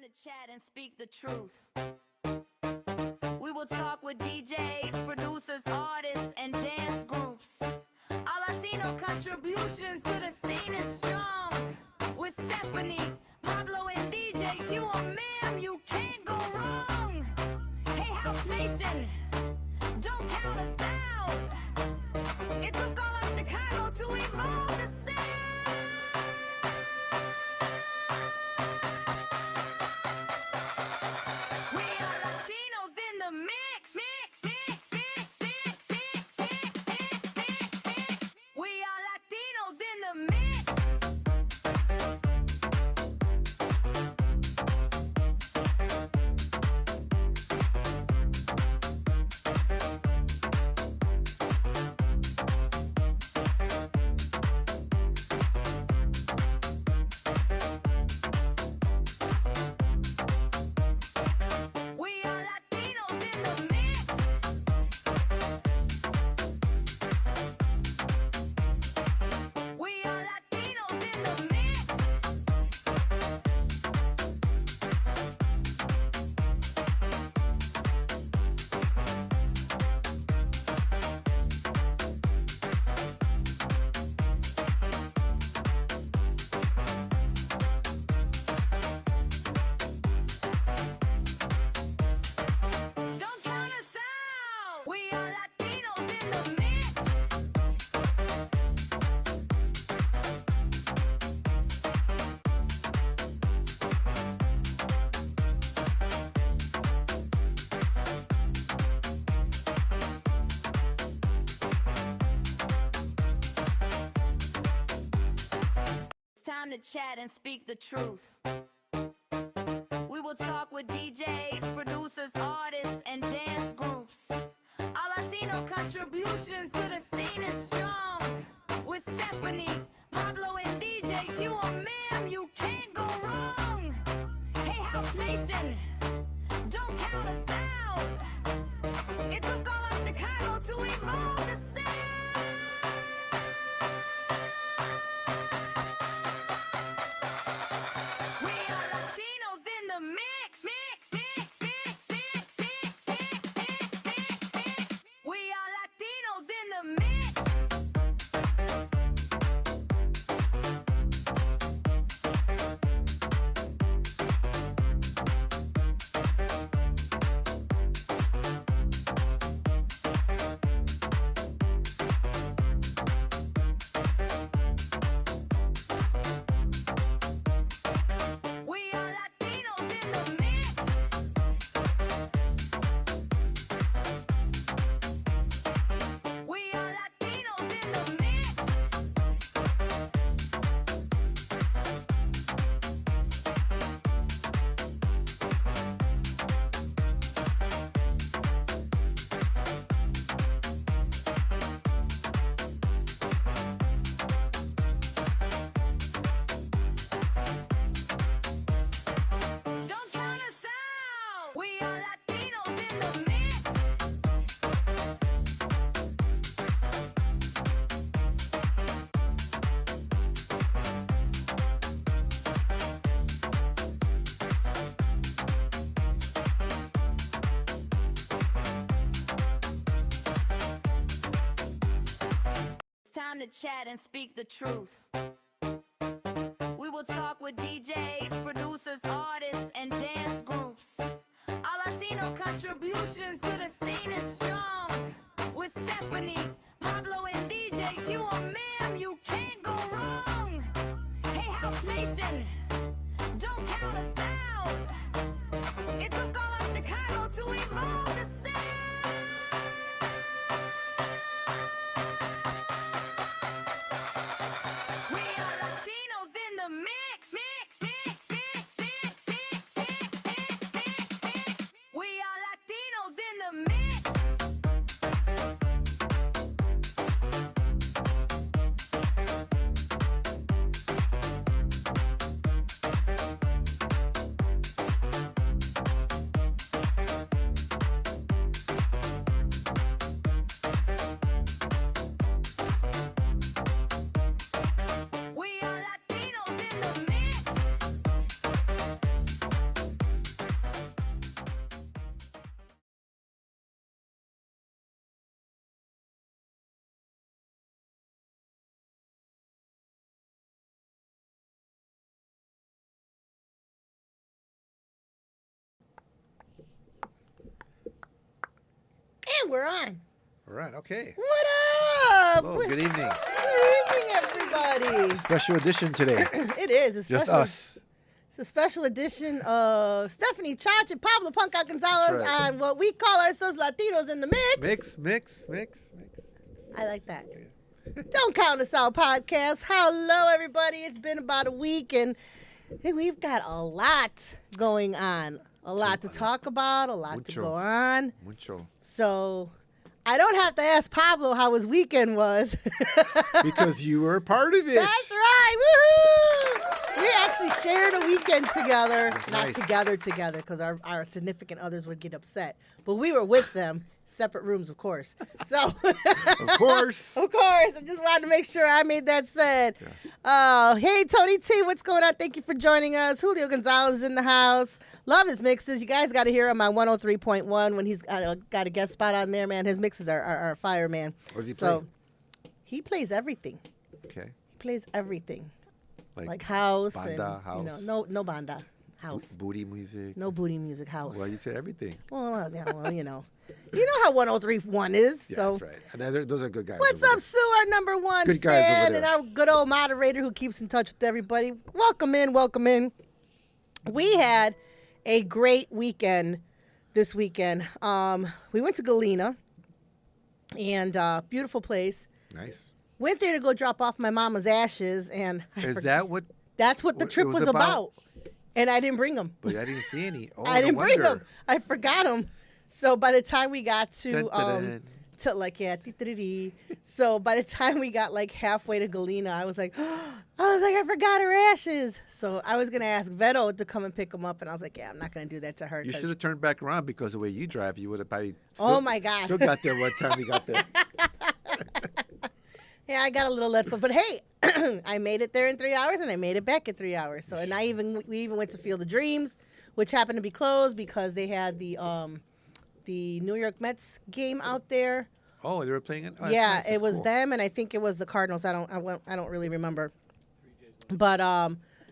time to chat and speak the truth. We will talk with DJs, producers, artists, and dance groups. Our Latino contributions to the scene is strong. With Stephanie, Pablo, and DJ Q, ma'am, you can't go wrong. Hey, House Nation, don't count us out. It took all of Chicago to evolve the sound. We are Latinos in the mix. We are Latinos in the mix. We are Latinos in the mix. We are Latinos in the mix. Don't count us out. We are Latinos in the mix. It's time to chat and speak the truth. We will talk with DJs, producers, artists, and dance groups. Our Latino contributions to the scene is strong. With Stephanie, Pablo, and DJ Q, ma'am, you can't go wrong. Hey, House Nation, don't count us out. It took all of Chicago to evolve the sound. We are Latinos in the mix. We are Latinos in the mix. We are Latinos in the mix. We are Latinos in the mix. Don't count us out. We are Latinos in the mix. It's time to chat and speak the truth. We will talk with DJs, producers, artists, and dance groups. Our Latino contributions to the scene is strong. With Stephanie, Pablo, and DJ Q, ma'am, you can't go wrong. Hey, House Nation, don't count us out. It took all of Chicago to evolve the sound. We are Latinos in the mix. We are Latinos in the mix. We're on. All right, okay. What up? Hello, good evening. Good evening, everybody. Special edition today. It is. A Just special, us. It's a special edition of Stephanie Chach and Pablo Punka Gonzalez right. on what we call ourselves Latinos in the Mix. Mix. I like that. Don't Count Us Out podcast. Hello, everybody. It's been about a week, and we've got a lot going on. A lot to talk about, a lot to go on. Mucho. So I don't have to ask Pablo how his weekend was. Because you were a part of it. That's right. Woohoo! We actually shared a weekend together. Not nice. together, because our significant others would get upset. But we were with them. Separate rooms, of course. So, Of course. Of course. I just wanted to make sure I made that said. Yeah. Hey, Tony T, what's going on? Thank you for joining us. Julio Gonzalez is in the house. Love his mixes. You guys got to hear him on 103.1 when he's got a guest spot on there, man. His mixes are fire, man. What does he play? He plays everything. Okay. He plays everything. Like house. Banda, and, house. No banda. House. Booty music. No booty music, house. Well, you said everything. Well, you know. You know how 103.1 is. Yeah, so. that's right. And those are good guys. What's up, Sue, our number one Good guys over fan there. and our good old moderator who keeps in touch with everybody. Welcome in. We had a great weekend this weekend. We went to Galena, and beautiful place. Nice. Went there to go drop off my mama's ashes, and That what? that's what the it trip was was about? about. And I didn't bring them. But I didn't see any. Oh, I didn't no bring wonder. them. I forgot them. So by the time we got to Dun-dun-dun. So by the time we got like halfway to Galena, I was like, I forgot her ashes. So I was gonna ask Veto to come and pick them up, and I was like, yeah, I'm not gonna do that to her. You 'cause- should have turned back around because the way you drive, you would have probably. Still, Oh, my God. Still got there one time we got there. Yeah, I got a little lead foot, but hey, I made it there in 3 hours, and I made it back in 3 hours. So, and we even went to Field of Dreams, which happened to be closed because they had the New York Mets game out there. Oh, they were playing it. Oh, that's Yeah, nice. That's it was cool. them, and I think it was the Cardinals. I don't really remember. But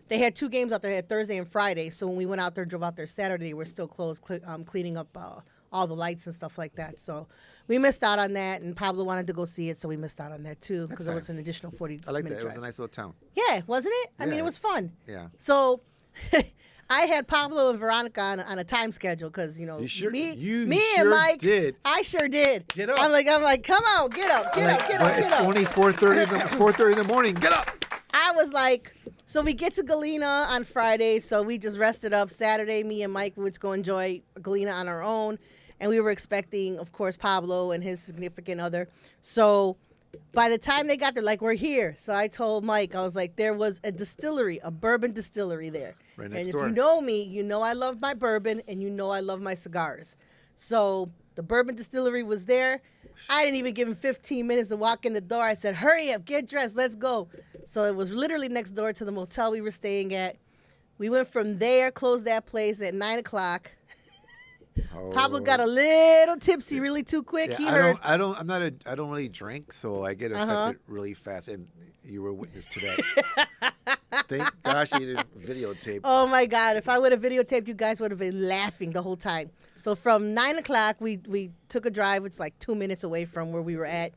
they had two games out there. They had Thursday and Friday. So when we went out there, drove out there Saturday, they were still closed, cleaning up all the lights and stuff like that. So we missed out on that, and Pablo wanted to go see it, so we missed out on that too because it was an additional 40 I like that. minute It was drive. a nice little town. Yeah, wasn't it? I mean, Yeah. it was fun. Yeah. So I had Pablo and Veronica on a time schedule because, you know, You sure- me you and sure Mike, did. I sure did. Get up. I'm like, come on, get up. But it's only 4:30. It's 4:30 in the morning. Get up. I was like, so we get to Galena on Friday, so we just rested up. Saturday, me and Mike would go enjoy Galena on our own, and we were expecting, of course, Pablo and his significant other. So by the time they got there, like, we're here. So I told Mike, I was like, there was a distillery, a bourbon distillery there. Right next and door. if you know me, you know I love my bourbon, and you know I love my cigars. So the bourbon distillery was there. I didn't even give him 15 minutes to walk in the door. I said, hurry up, get dressed, let's go. So it was literally next door to the motel we were staying at. We went from there, closed that place at 9 o'clock. Oh. Pablo got a little tipsy really too quick. Yeah, He I heard. don't really drink, so I get affected really fast, and you were witness to that. Thank gosh you didn't videotape. Oh my God! If I would have videotaped, you guys would have been laughing the whole time. So from 9 o'clock, we took a drive. It's like 2 minutes away from where we were at.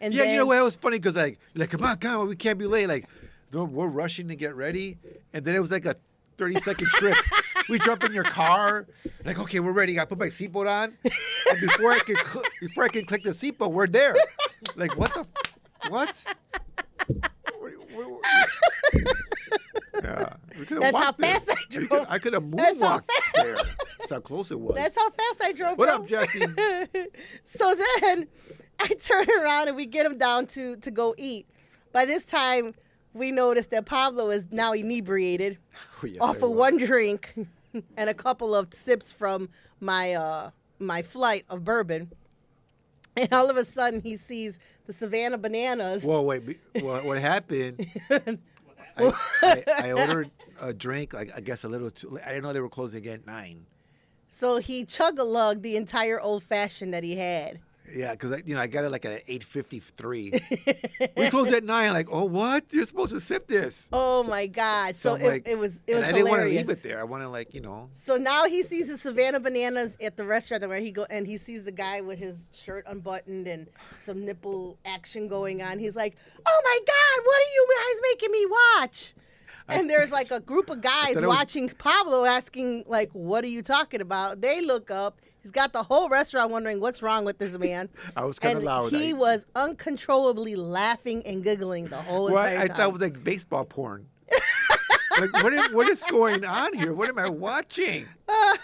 And Yeah, then, you know what? It was funny because like you're like, come on, we can't be late. Like, we're rushing to get ready, and then it was like a 30-second trip. We jump in your car, like, okay, we're ready. I put my seatbelt on, and before I can click the seatbelt, we're there. Like, what? Yeah, we could've That's how walked there. fast I drove. I could have That's how moonwalked there. That's how close it was. That's how fast I drove. What bro. up, Jesse? So then I turn around and we get him down to go eat. By this time, we noticed that Pablo is now inebriated Oh, yes, off I of was. one drink and a couple of sips from my my flight of bourbon. And all of a sudden, he sees the Savannah Bananas. Whoa, wait. What happened? I ordered a drink, like I guess a little too. I didn't know they were closing at 9. So he chug-a-lugged the entire old fashioned that he had. Yeah, because I got it like at 8:53. We closed at 9. Like, oh, what? You're supposed to sip this. Oh my God! So I'm like, it was and I hilarious. didn't want to leave it there. I want to So now he sees the Savannah Bananas at the restaurant where he sees the guy with his shirt unbuttoned and some nipple action going on. He's like, "Oh my God, what are you guys making me watch?" And there's like a group of guys watching Pablo asking like, "What are you talking about?" They look up. He's got the whole restaurant wondering what's wrong with this man. I was kind of loud. He was uncontrollably laughing and giggling the whole entire time. I thought it was like baseball porn. Like, what is going on here? What am I watching?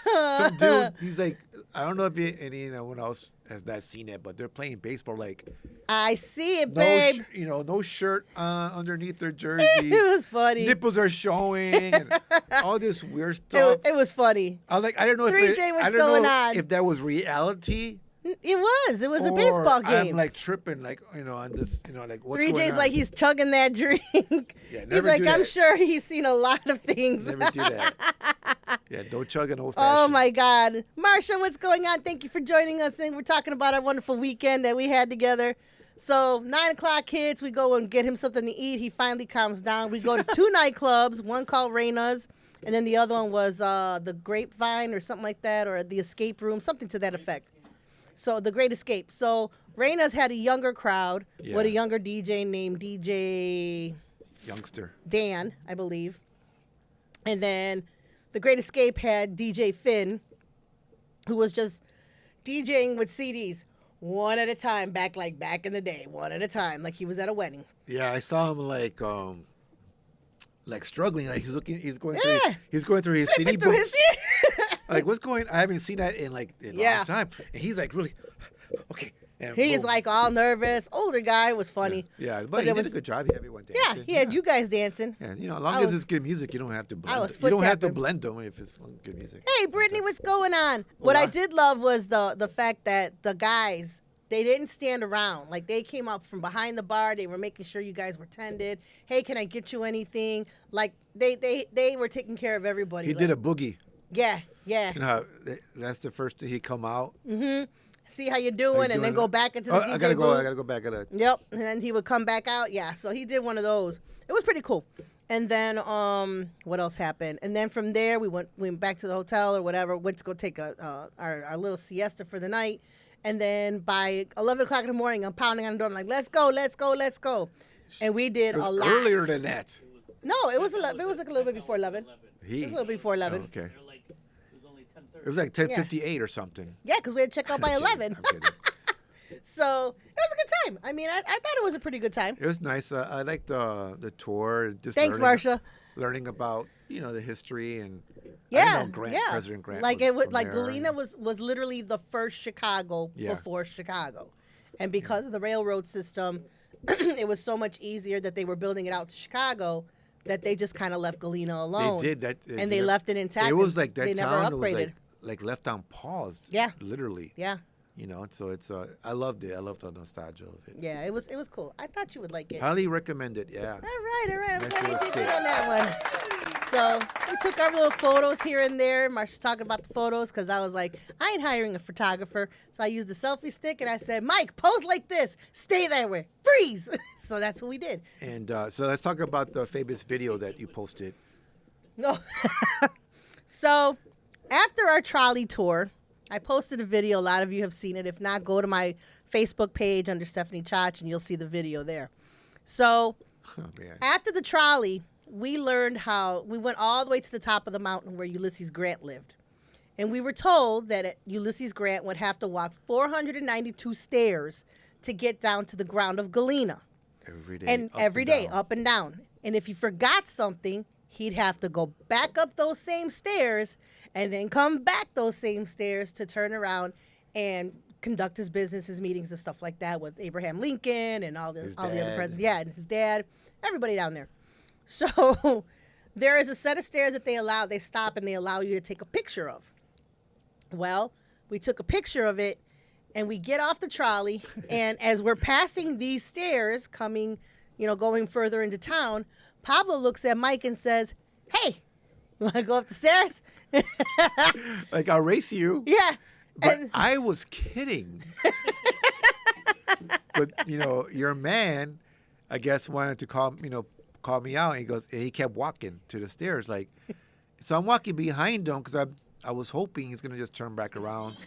Some dude, he's like, I don't know if anyone else has not seen it, but they're playing baseball like. I see it, babe. No shirt underneath their jersey. It was funny. Nipples are showing, and all this weird stuff. It was funny. I don't know 3J, what's going on? If that was reality. It was a baseball game. I'm like tripping, like on this, like what's going on? 3J's like he's chugging that drink. Yeah, he's like, I'm sure he's seen a lot of things. Never do that. Yeah, don't chug an old Oh fashioned. my God, Marsha, what's going on? Thank you for joining us, and we're talking about our wonderful weekend that we had together. So 9:00 hits, we go and get him something to eat. He finally calms down. We go to 2 nightclubs, one called Reina's, and then the other one was the Grapevine or something like that, or the Escape Room, something to that effect. So the Great Escape. So Reina's had a younger crowd with a younger DJ named DJ Youngster Dan, I believe. And then the Great Escape had DJ Finn, who was just DJing with CDs one at a time, back in the day, one at a time, like he was at a wedding. Yeah, I saw him like struggling, like he's going through his CD books. Like, what's going? I haven't seen that in a long time. And he's like really okay. And He's boom. like all nervous. Older guy was funny. Yeah, but he did a good job. He had everyone dancing. Yeah, he had you guys dancing. Yeah, as long as it's good music, you don't have to blend. You don't have to blend them if it's good music. Hey, Brittany, what's going on? What I did love was the fact that the guys, they didn't stand around. Like, they came up from behind the bar. They were making sure you guys were tended. Hey, can I get you anything? Like, they were taking care of everybody. He did a boogie. Yeah. You know, that's the first thing he come out. Mm-hmm. See how you're doing, and then go back into the DJ I gotta booth. I gotta go back. Yep, and then he would come back out. Yeah, so he did one of those. It was pretty cool. And then what else happened? And then from there we went back to the hotel or whatever. Went to go take our little siesta for the night. And then by 11:00 in the morning, I'm pounding on the door. I'm like, let's go. And we did a lot. Earlier than that. No, it was 11. It was like a little bit before 11. It was a little bit before 11. Okay. It was like 10:58 or something. Yeah, because we had to check out by 11. I'm kidding. So it was a good time. I mean, I thought it was a pretty good time. It was nice. I liked the tour. Just Thanks, Marsha. Learning about the history and President Grant. Like was Galena was literally the first Chicago before Chicago, and because of the railroad system, it was so much easier that they were building it out to Chicago that they just kind of left Galena alone. They did that, and they left it intact. It was like that they town. never upgraded. It was like left on pause. Yeah, literally. Yeah. So it's I loved it. I loved the nostalgia of it. Yeah, it was cool. I thought you would like it. Highly recommend it. Yeah. All right. I'm Nice glad you little did good skit. on that one. So we took our little photos here and there. Marsha's talking about the photos because I was like, I ain't hiring a photographer. So I used the selfie stick and I said, Mike, pose like this. Stay that way. Freeze. So that's what we did. And so let's talk about the famous video that you posted. No. So after our trolley tour, I posted a video. A lot of you have seen it. If not, go to my Facebook page under Stephanie Chach and you'll see the video there. So after the trolley, we learned how we went all the way to the top of the mountain where Ulysses Grant lived. And we were told that Ulysses Grant would have to walk 492 stairs to get down to the ground of Galena. Every day. And every day, up and down. And if he forgot something, he'd have to go back up those same stairs and then come back those same stairs to turn around and conduct his business, his meetings and stuff like that with Abraham Lincoln and all the other presidents. Yeah, and his dad, everybody down there. So there is a set of stairs that they stop and they allow you to take a picture of. Well, we took a picture of it and we get off the trolley and as we're passing these stairs coming, going further into town, Pablo looks at Mike and says, "Hey, you want to go up the stairs?" Like, I'll race you. Yeah. But I was kidding. But your man, I guess, wanted to call me out. And he kept walking to the stairs, like. So I'm walking behind him because I was hoping he's gonna just turn back around,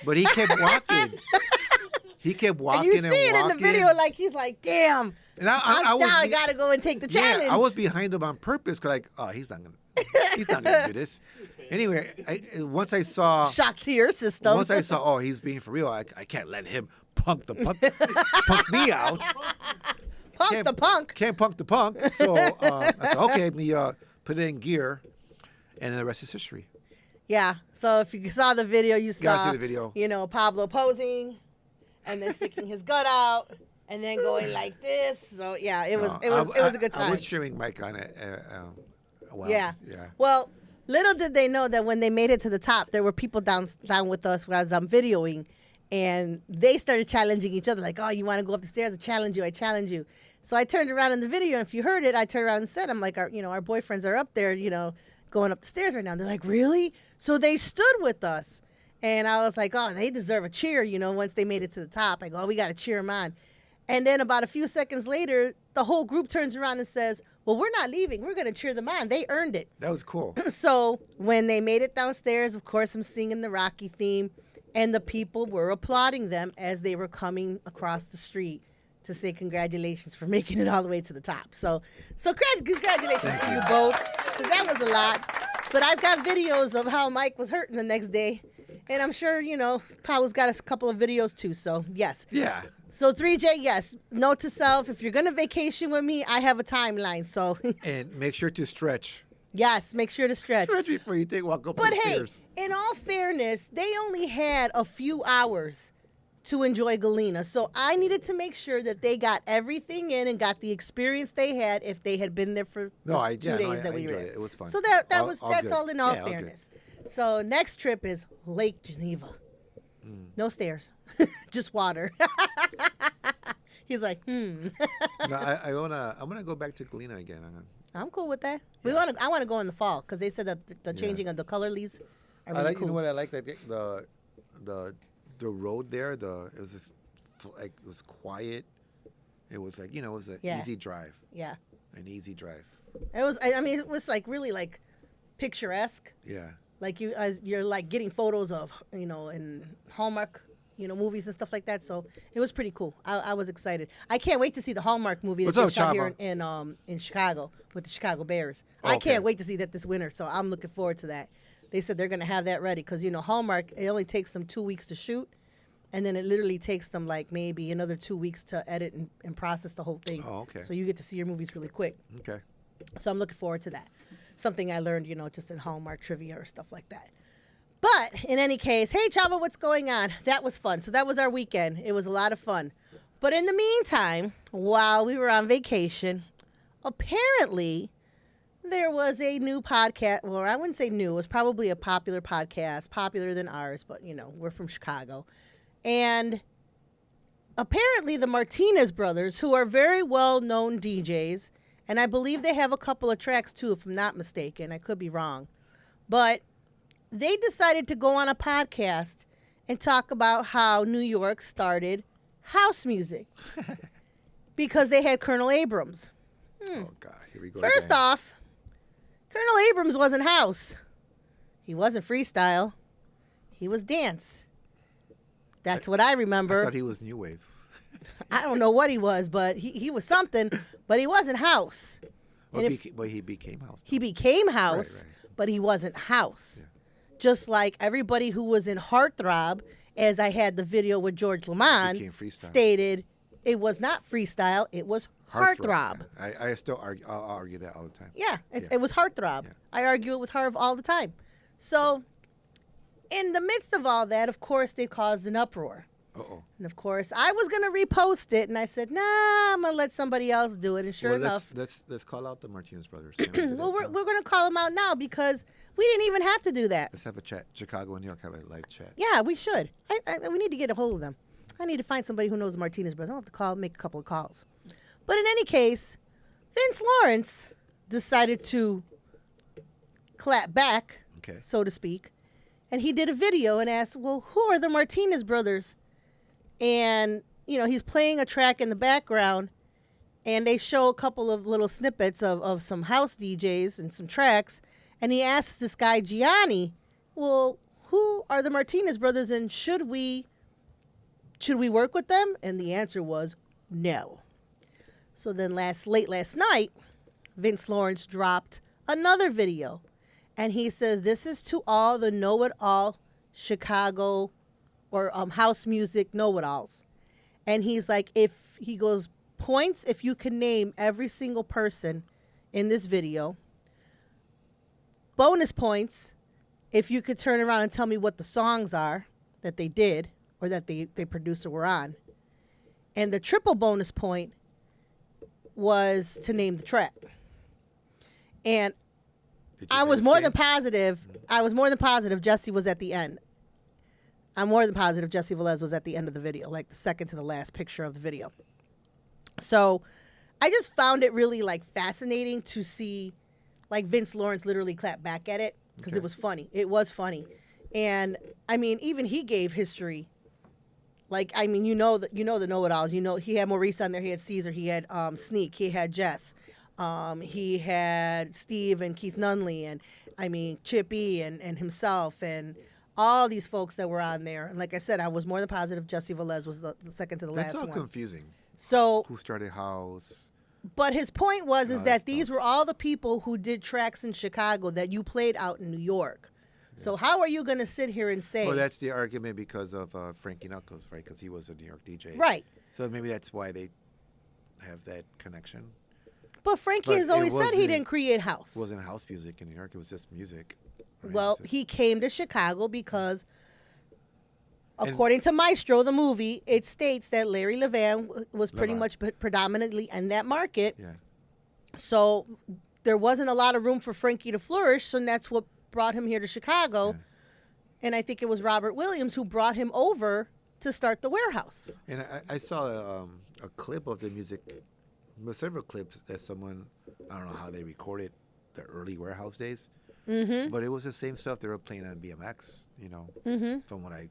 but he kept walking. He kept walking and you see it in the video, like he's like, "Damn, and I gotta go and take the challenge." Yeah, I was behind him on purpose, cause like, oh, he's not gonna do this. Anyway, once I saw shock to your system. Once I saw, oh, he's being for real. I can't let him punk me out. Punk the punk. Can't punk the punk. So I said, okay, let me put it in gear, and the rest is history. Yeah. So if you saw the video, you saw see the video. Pablo posing, and then sticking his gut out, and then going like this. So yeah, it was a good time. I was cheering Mike on it. Yeah. Yeah. Well, little did they know that when they made it to the top, there were people down with us as I'm videoing, and they started challenging each other, like, "Oh, you want to go up the stairs? I challenge you. So I turned around in the video, and if you heard it, I turned around and said, "I'm like, our boyfriends are up there, going up the stairs right now." And they're like, "Really?" So they stood with us, and I was like, "Oh, they deserve a cheer, once they made it to the top." I go, "Oh, we got to cheer them on." And then about a few seconds later, the whole group turns around and says, "Well, we're not leaving. We're going to cheer them on. They earned it." That was cool. So when they made it downstairs, of course, I'm singing the Rocky theme, and the people were applauding them as they were coming across the street to say congratulations for making it all the way to the top. So congratulations to you both, because that was a lot. But I've got videos of how Mike was hurting the next day, and I'm sure, Paolo's got a couple of videos too, so yes. Yeah. So 3J, yes, note to self, if you're going to vacation with me, I have a timeline, so. And make sure to stretch. Yes, make sure to stretch. Stretch before you walk up But the hey, stairs. in all fairness, they only had a few hours to enjoy Galena. So I needed to make sure that they got everything in and got the experience they had if they had been there for the 2 days that we were there. It was fun. So that's good. all in all Yeah, fairness. So next trip is Lake Geneva. No stairs, just water. He's like, No, I'm gonna go back to Galena again. I'm cool with that. I want to go in the fall because they said that the changing of the color leaves are really cool. You know what I like? The road there. It was it was quiet. It was like it was an easy drive. Yeah. An easy drive. It was. I mean, it was like really like picturesque. Yeah. Like you're like getting photos of in Hallmark movies and stuff like that. So it was pretty cool. I was excited. I can't wait to see the Hallmark movie that they shot here in Chicago with the Chicago Bears. I can't wait to see that this winter. So I'm looking forward to that. They said they're going to have that ready because Hallmark, it only takes them 2 weeks to shoot, and then it literally takes them like maybe another 2 weeks to edit and process the whole thing. Oh, okay. So you get to see your movies really quick. Okay. So I'm looking forward to that. Something I learned, just in Hallmark trivia or stuff like that. But in any case, hey, Chava, what's going on? That was fun. So that was our weekend. It was a lot of fun. But in the meantime, while we were on vacation, apparently there was a new podcast. Well, I wouldn't say new. It was probably a popular podcast, popular than ours. But, we're from Chicago. And apparently the Martinez brothers, who are very well-known DJs, and I believe they have a couple of tracks, too, if I'm not mistaken. I could be wrong. But they decided to go on a podcast and talk about how New York started house music because they had Colonel Abrams. Oh, God. Here we go. First off, Colonel Abrams wasn't house. He wasn't freestyle. He was dance. That's what I remember. I thought he was new wave. I don't know what he was, but he was something, but he wasn't house. But he became house. He became house, right. But he wasn't house. Yeah. Just like everybody who was in Heartthrob, as I had the video with George Lamond, stated it was not freestyle, it was Heartthrob. Yeah. I still I'll argue that all the time. Yeah, it was Heartthrob. Yeah. I argue it with Harv all the time. So in the midst of all that, of course, they caused an uproar. Uh-oh. And of course, I was going to repost it, and I said, nah, I'm going to let somebody else do it. And sure enough. Let's call out the Martinez brothers. Well, we're going to call them out now because we didn't even have to do that. Let's have a chat. Chicago and New York have a live chat. Yeah, we should. We need to get a hold of them. I need to find somebody who knows the Martinez brothers. I'll have to make a couple of calls. But in any case, Vince Lawrence decided to clap back, so to speak. And he did a video and asked, well, who are the Martinez brothers? And, he's playing a track in the background, and they show a couple of little snippets of some house DJs and some tracks, and he asks this guy Gianni, well, who are the Martinez brothers, and should we work with them? And the answer was no. So then late last night, Vince Lawrence dropped another video, and he says, this is to all the know-it-all Chicago or house music know-it-alls. And he's like, he goes, points if you can name every single person in this video. Bonus points if you could turn around and tell me what the songs are that they did or that they produced or were on. And the triple bonus point was to name the track. And I was more than positive. Jesse was at the end. I'm more than positive Jesse Velez was at the end of the video, like the second to the last picture of the video. So I just found it really fascinating to see Vince Lawrence literally clap back at it because it was funny. It was funny. And I mean, even he gave history. The know-it-alls. He had Maurice on there. He had Caesar. He had Sneak. He had Jess. He had Steve and Keith Nunley, and Chippy and himself, and all these folks that were on there. And like I said, I was more than positive Jesse Velez was the second to the last one. That's all confusing. So who started house? But his point was that these stuff. were all the people who did tracks in Chicago that you played out in New York. Yeah. So how are you going to sit here and say? Well, that's the argument because of Frankie Knuckles, right? Because he was a New York DJ. Right. So maybe that's why they have that connection. But Frankie has always said he didn't create house. It wasn't house music in New York. It was just music. Right? Well, he came to Chicago because, according to Maestro, the movie, it states that Larry Levan was pretty much predominantly in that market. Yeah. So there wasn't a lot of room for Frankie to flourish, so that's what brought him here to Chicago. Yeah. And I think it was Robert Williams who brought him over to start the warehouse. And I saw a clip of the music, several clips that someone, I don't know how they recorded the early warehouse days, but it was the same stuff they were playing on BMX, from what I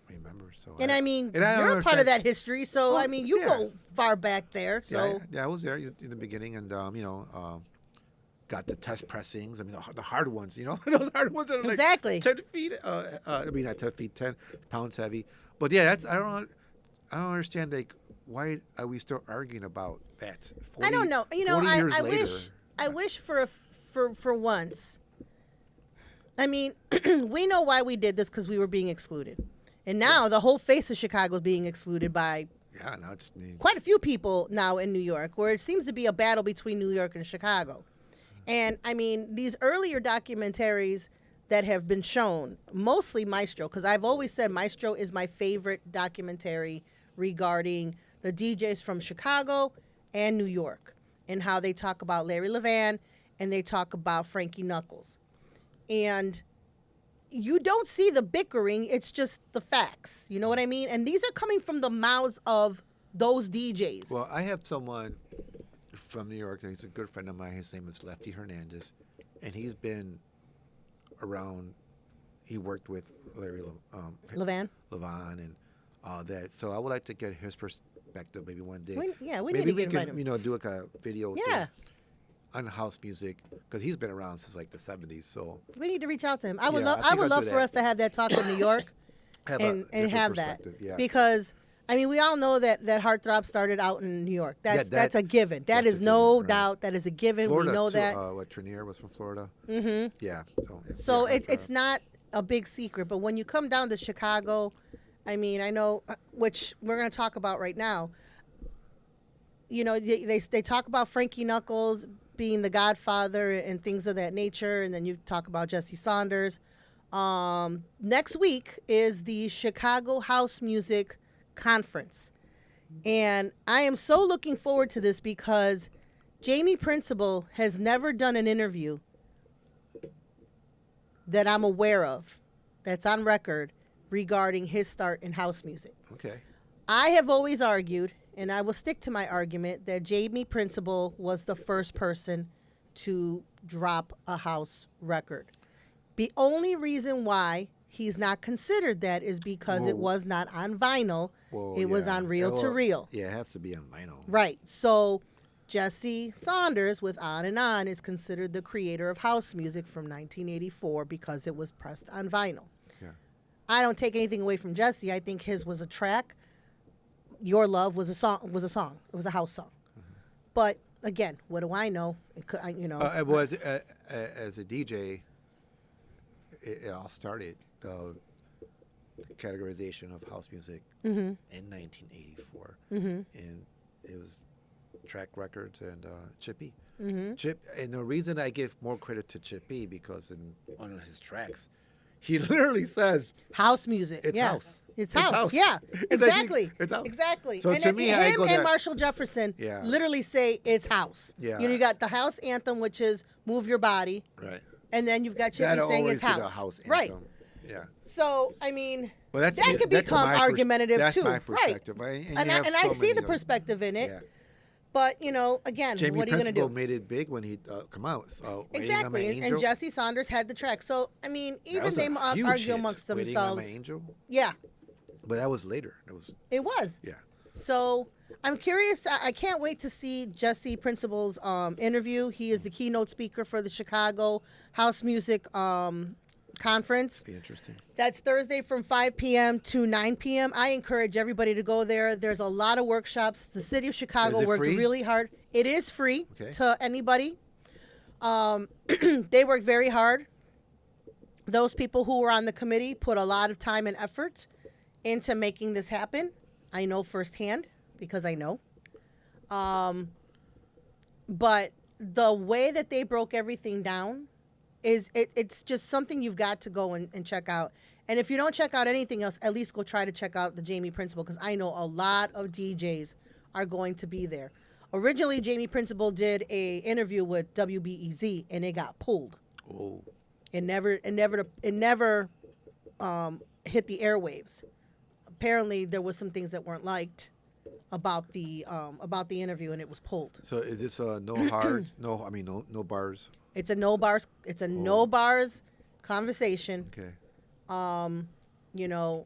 remember. So and you're a part of that history, so you go far back there. So yeah, I was there in the beginning, and got the test pressings. The hard ones, those hard ones that are exactly 10 feet. Not 10 feet, 10 pounds heavy. But yeah, I don't understand why are we still arguing about that? 40, I don't know. I wish for once. We know why we did this because we were being excluded. And now the whole face of Chicago is being excluded by now it's quite a few people now in New York, where it seems to be a battle between New York and Chicago. And these earlier documentaries that have been shown, mostly Maestro, because I've always said Maestro is my favorite documentary regarding the DJs from Chicago and New York, and how they talk about Larry Levan and they talk about Frankie Knuckles. And you don't see the bickering, it's just the facts. You know what I mean? And these are coming from the mouths of those DJs. Well, I have someone from New York, he's a good friend of mine, his name is Lefty Hernandez, and he's been around, he worked with Larry Levan and all that. So I would like to get his perspective maybe one day. We maybe need to we get can, do like a video thing on house music, because he's been around since the 70s. So we need to reach out to him. I would love for us to have that talk in New York and have that. Yeah. Because we all know that Heartthrob started out in New York. That's a given. That is no doubt. That is a given. Florida, we know too. that. Trenier was from Florida. Mm-hmm. Yeah. So it's not a big secret. But when you come down to Chicago, I know, which we're going to talk about right now. They talk about Frankie Knuckles being the godfather and things of that nature, and then you talk about Jesse Saunders. Next week is the Chicago House Music Conference, and I am so looking forward to this because Jamie Principle has never done an interview that I'm aware of that's on record regarding his start in house music. Okay. I have always argued, and I will stick to my argument, that Jamie Principle was the first person to drop a house record. The only reason why he's not considered that is because it Whoa. was not on vinyl. Well, it was yeah. on reel to Well, reel. Yeah, it has to be on vinyl. Right. So Jesse Saunders with On and On is considered the creator of house music from 1984 because it was pressed on vinyl. Yeah. I don't take anything away from Jesse. I think his was a track. Your Love was a song. It was a house song. Mm-hmm. But again, what do I know? It could, It was as a DJ. It all started the categorization of house music in 1984, and it was Track Records and Chippy. Chip, and the reason I give more credit to Chippy because in one of his tracks, he literally says house music. it's yeah. house. It's It's house. house. Yeah, It's like exactly. it's house. Exactly. So and to me, I him go and that- Marshall Jefferson Yeah. literally say it's house. Yeah. You got the house anthem, which is "Move Your Body," right. and then you've got Chippy That'll saying always it's be house. the house anthem. Right. Yeah. So I mean, Well, that's that could that's become my argumentative that's too. my perspective. Right. And, And you have I so see many the of- perspective in it. Yeah. But again, Jamie what are you going to Principle do? made it big when he come out. So Waiting on My Exactly, and Angel, Jesse Saunders had the track. So I mean, that even was they a huge argue hit, amongst Waiting on themselves. My Angel, Yeah, but that was later. It was it was. yeah. So I'm curious. I can't wait to see Jesse Principal's interview. He is the keynote speaker for the Chicago House Music Conference. Be interesting. That's Thursday from 5 p.m. to 9 p.m. I encourage everybody to go there. There's a lot of workshops. The city of Chicago Is it worked free? really hard. It is free Okay. to anybody. They worked very hard. Those people who were on the committee put a lot of time and effort into making this happen. I know firsthand because I know. But the way that they broke everything down is it's just something you've got to go and check out. And if you don't check out anything else, at least go try to check out the Jamie Principal because I know a lot of DJs are going to be there. Originally, Jamie Principal did a interview with WBEZ and it got pulled. Oh, It never hit the airwaves. Apparently, there was some things that weren't liked about the interview, and it was pulled. so is this no hard? No, I mean no bars. It's a no bars. It's a no bars conversation. Okay. You know,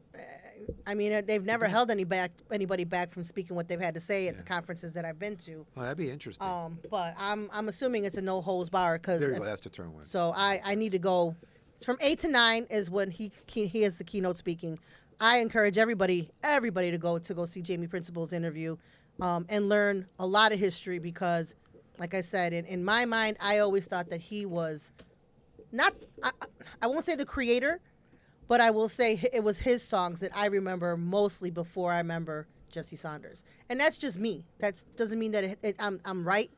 I mean, they've never held anybody back from speaking what they've had to say at the conferences that I've been to. Well, that'd be interesting. But I'm assuming it's a no holds bar there you because go. That's the term one. so I need to go. It's from 8 to 9 is when he is the keynote speaking. I encourage everybody to go see Jamie Principal's interview and learn a lot of history because, like I said, in my mind, I always thought that he was not, I won't say the creator, but I will say it was his songs that I remember mostly before I remember Jesse Saunders. And that's just me. That doesn't mean that I'm right.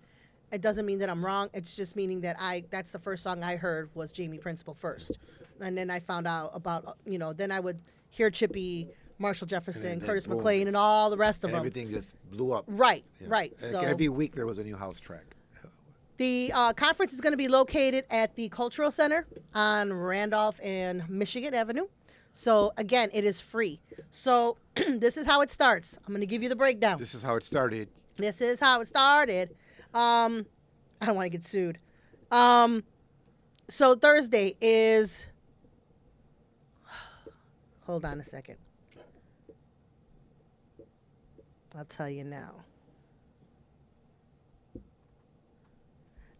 It doesn't mean that I'm wrong. It's just meaning that that's the first song I heard was Jamie Principal first. And then I found out about, then I would hear Chippy, Marshall Jefferson, then Curtis boom, McLean, it's- and all the rest of And them. everything just blew up. Right, Yeah. right. Like So every week there was a new house track. the conference is going to be located at the Cultural Center on Randolph and Michigan Avenue. So again, it is free. So this is how it starts. I'm going to give you the breakdown. This is how it started. This is how it started. I don't want to get sued. So Thursday is. Hold on a second. I'll tell you now.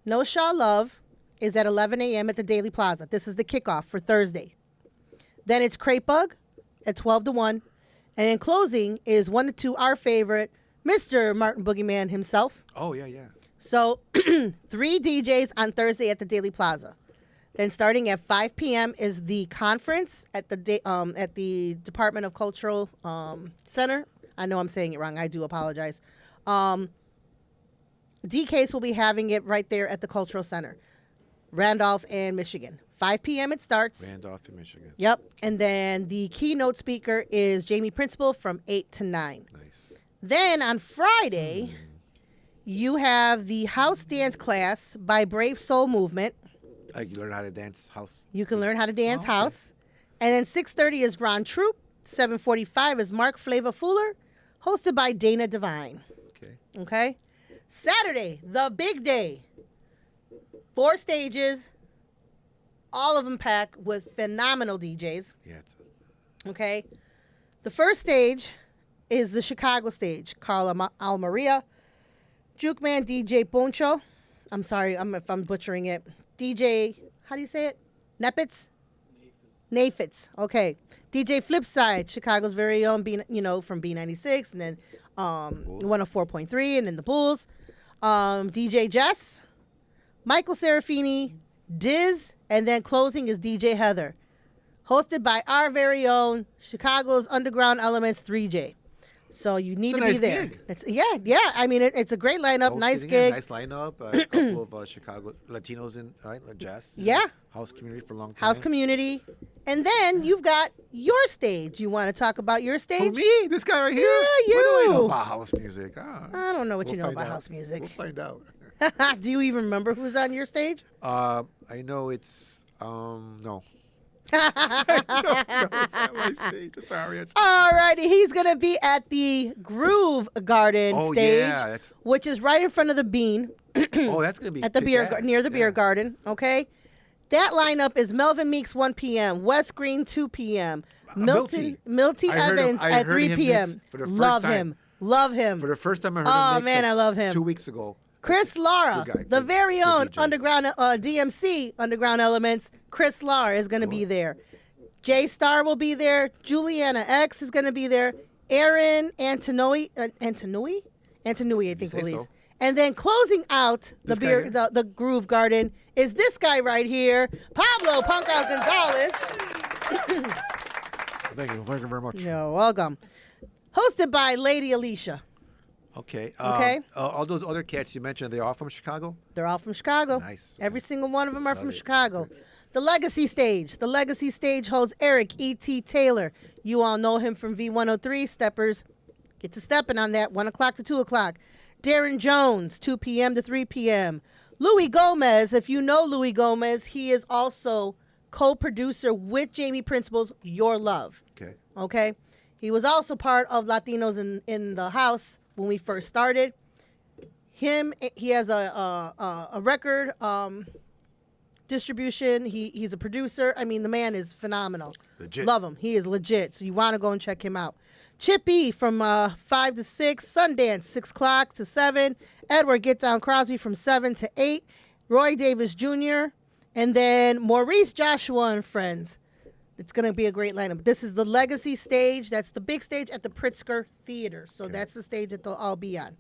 No Shaw Love is at 11 a.m. at the Daily Plaza. This is the kickoff for Thursday. Then it's Crate Bug at 12 to 1. And in closing is 1 to 2, our favorite, Mr. Martin Boogeyman himself. Oh yeah, yeah. So 3 DJs on Thursday at the Daily Plaza. Then starting at 5 p.m. is the conference at the Department of Cultural Center. I know I'm saying it wrong. I do apologize. DCase will be having it right there at the Cultural Center, Randolph and Michigan. 5 p.m. it starts. Randolph in Michigan. Yep. And then the keynote speaker is Jamie Principal from 8 to 9. Nice. Then on Friday, you have the house dance class by Brave Soul Movement. Like you learn how to dance house. You can learn how to dance okay. house. And then 6:30 is Ron Troop. 7:45 is Mark Flava Fuller, hosted by Dana Devine. Okay. Okay? Saturday, the big day. 4 stages, all of them packed with phenomenal DJs. Yeah. Okay. The first stage is the Chicago stage. Carla Almaria, Juke Man, DJ Poncho. I'm sorry if I'm butchering it. DJ, how do you say it? Nepitz? Nafitz. Okay. DJ Flipside, Chicago's very own, from B96, and then 104.3, and then the Bulls. DJ Jess, Michael Serafini, Diz, and then closing is DJ Heather. Hosted by our very own Chicago's Underground Elements 3J. So you need to be there. Gig. Yeah. I mean, it's a great lineup, nice gig. Nice lineup. A couple of Chicago Latinos in jazz. Yeah. House community for a long time. House community. And then you've got your stage. You want to talk about your stage? Who, me? This guy right here? Yeah, you. What do I know about house music? I don't know what you know about house music. We'll find out. Do you even remember who's on your stage? I know it's no. No, it's not my stage. Sorry. Alrighty, he's gonna be at the Groove Garden stage, which is right in front of the Bean. Oh, that's gonna be at the near the beer garden. Okay, that lineup is Melvin Meeks 1 p.m., Wes Green 2 p.m., Milty Evans at 3 p.m. Love him. For the first time I heard him. Oh man, I love him. 2 weeks ago. Chris Lara, the very own Underground DMC Underground Elements. Chris Lara is going to be there. Jay Star will be there. Juliana X is going to be there. Aaron Antonui, I think it is. And then closing out the Groove Garden is this guy right here, Pablo Punk Out Gonzalez. Thank you very much. You're welcome. Hosted by Lady Alicia. Okay. Okay. All those other cats you mentioned, they're all from Chicago? They're all from Chicago. Nice. Every single one of them are from Chicago. The Legacy Stage. The Legacy Stage holds Eric E.T. Taylor. You all know him from V103. Steppers. Get to stepping on that. 1 o'clock to 2 o'clock. Darren Jones, 2 p.m. to 3 p.m. Louis Gomez. If you know Louis Gomez, he is also co-producer with Jamie Principal's Your Love. Okay. He was also part of Latinos in the House when we first started. He has a record distribution. He's a producer. I mean, the man is phenomenal. Legit. Love him. He is legit. So you want to go and check him out. Chip E from 5 to 6. Sundance 6 o'clock to 7. Edward Get Down Crosby from 7 to 8. Roy Davis Jr. And then Maurice Joshua and friends. It's going to be a great lineup. This is the Legacy stage. That's the big stage at the Pritzker Theater. So that's the stage that they'll all be on.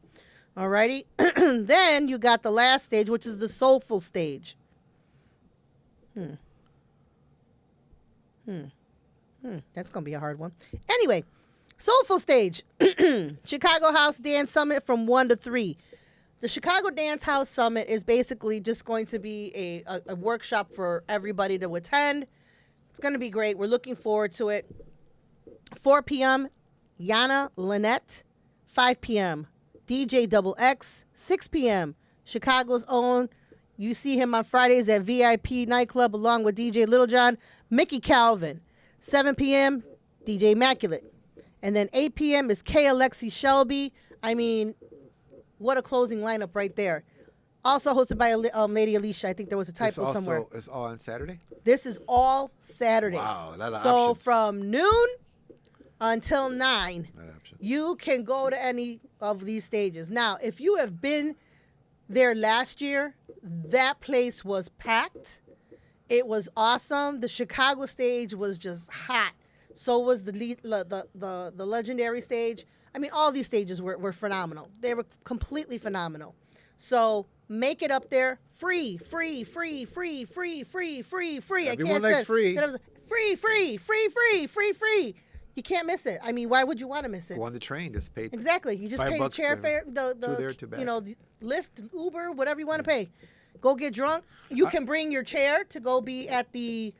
All righty. Then you got the last stage, which is the Soulful stage. That's going to be a hard one. Anyway, Soulful stage. Chicago House Dance Summit from 1 to 3. The Chicago Dance House Summit is basically just going to be a workshop for everybody to attend. It's going to be great. We're looking forward to it. 4 p.m., Yana Lynette. 5 p.m., DJ Double X. 6 p.m., Chicago's own. You see him on Fridays at VIP Nightclub along with DJ Littlejohn, Mickey Calvin. 7 p.m., DJ Immaculate. And then 8 p.m. is K. Alexi Shelby. I mean, what a closing lineup right there. Also hosted by Lady Alicia. I think there was a typo somewhere. It's all on Saturday? This is all Saturday. Wow, a lot of so options. from noon until 9, you can go to any of these stages. Now, if you have been there last year, that place was packed. It was awesome. The Chicago stage was just hot. So was the legendary stage. I mean, all these stages were phenomenal. They were completely phenomenal. So make it up there. Free. Everyone likes free. Free. You can't miss it. I mean, why would you want to miss it? Go on the train. Just pay. Exactly. You just pay the chair fare, the Lyft, Uber, whatever you want to pay. Go get drunk. You can bring your chair to go be at the